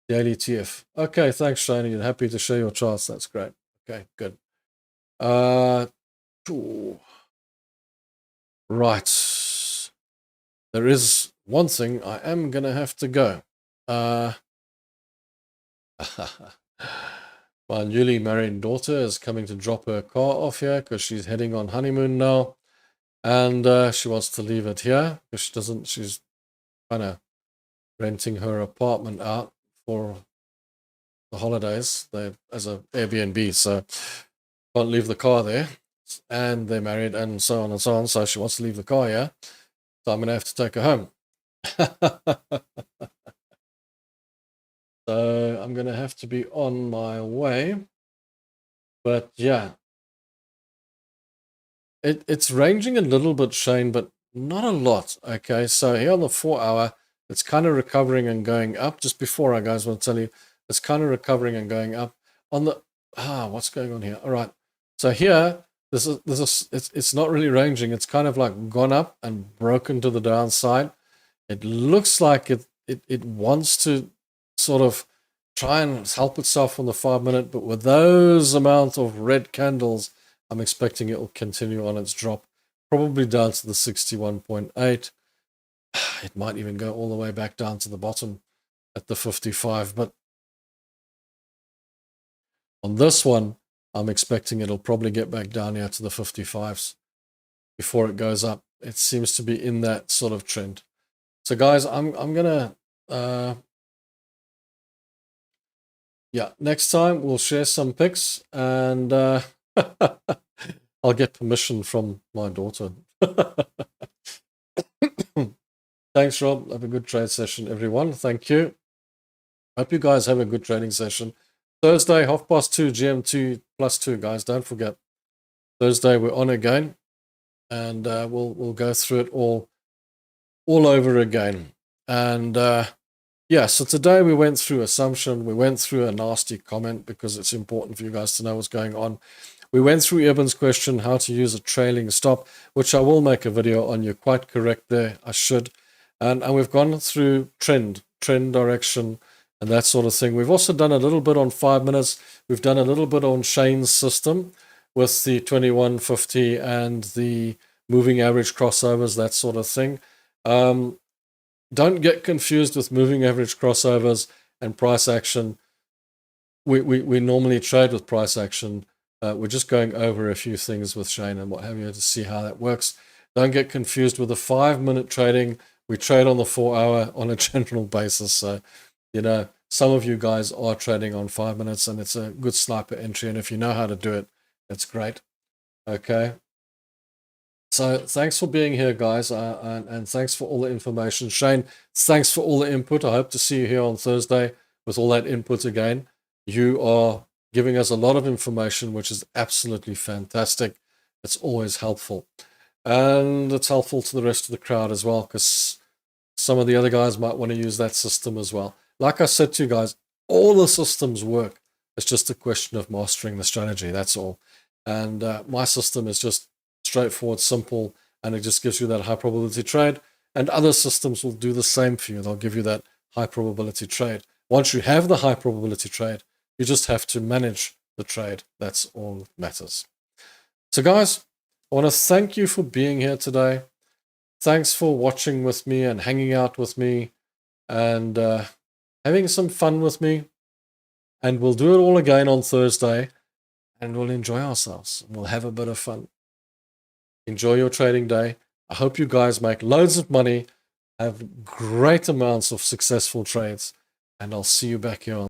[SPEAKER 1] daily TF. Okay, thanks, Shane. You're happy to share your charts. That's great. Okay, good. Right. There is one thing I am going to have to go. My newly married daughter is coming to drop her car off here because she's heading on honeymoon now. And she wants to leave it here because she's kind of renting her apartment out for the holidays as an Airbnb, so can't leave the car there, and they're married and so on and so on, so she wants to leave the car here, so I'm gonna have to take her home. So I'm gonna have to be on my way, but yeah, it's ranging a little bit, Shane, but not a lot. Okay, so here on the 4 hour, it's kind of recovering and going up. Just before I guys want to tell you, it's kind of recovering and going up. On the what's going on here? All right. So here, it's not really ranging. It's kind of like gone up and broken to the downside. It looks like it wants to sort of try and help itself on the 5 minute, but with those amount of red candles, I'm expecting it will continue on its drop, probably down to the 61.8. It might even go all the way back down to the bottom at the 55. But on this one, I'm expecting it'll probably get back down here to the 55s before it goes up. It seems to be in that sort of trend. So guys, I'm gonna yeah, next time we'll share some pics, and I'll get permission from my daughter. Thanks, Rob. Have a good trade session, everyone. Thank you. Hope you guys have a good trading session. Thursday, 2:30 GMT +2, guys. Don't forget. Thursday, we're on again, and we'll go through it all over again. And yeah, so today we went through assumption. We went through a nasty comment because it's important for you guys to know what's going on. We went through Eben's question, how to use a trailing stop, which I will make a video on. You're quite correct there. I should. And we've gone through trend direction, and that sort of thing. We've also done a little bit on 5 minutes. We've done a little bit on Shane's system with the 2150 and the moving average crossovers, that sort of thing. Don't get confused with moving average crossovers and price action. We normally trade with price action. We're just going over a few things with Shane and what have you to see how that works. Don't get confused with the 5 minute trading. We trade on the 4 hour on a general basis. So, you know, some of you guys are trading on 5 minutes, and it's a good sniper entry. And if you know how to do it, it's great. Okay. So thanks for being here, guys, and thanks for all the information. Shane, thanks for all the input. I hope to see you here on Thursday with all that input again. You are giving us a lot of information, which is absolutely fantastic. It's always helpful. And it's helpful to the rest of the crowd as well, because some of the other guys might want to use that system as well. Like I said to you guys, all the systems work. It's just a question of mastering the strategy, that's all. And my system is just straightforward, simple, and it just gives you that high probability trade. And other systems will do the same for you. They'll give you that high probability trade. Once you have the high probability trade, you just have to manage the trade. That's all that matters. So guys, I want to thank you for being here today. Thanks for watching with me and hanging out with me and having some fun with me. And we'll do it all again on Thursday and we'll enjoy ourselves. We'll have a bit of fun. Enjoy your trading day. I hope you guys make loads of money, have great amounts of successful trades, and I'll see you back here on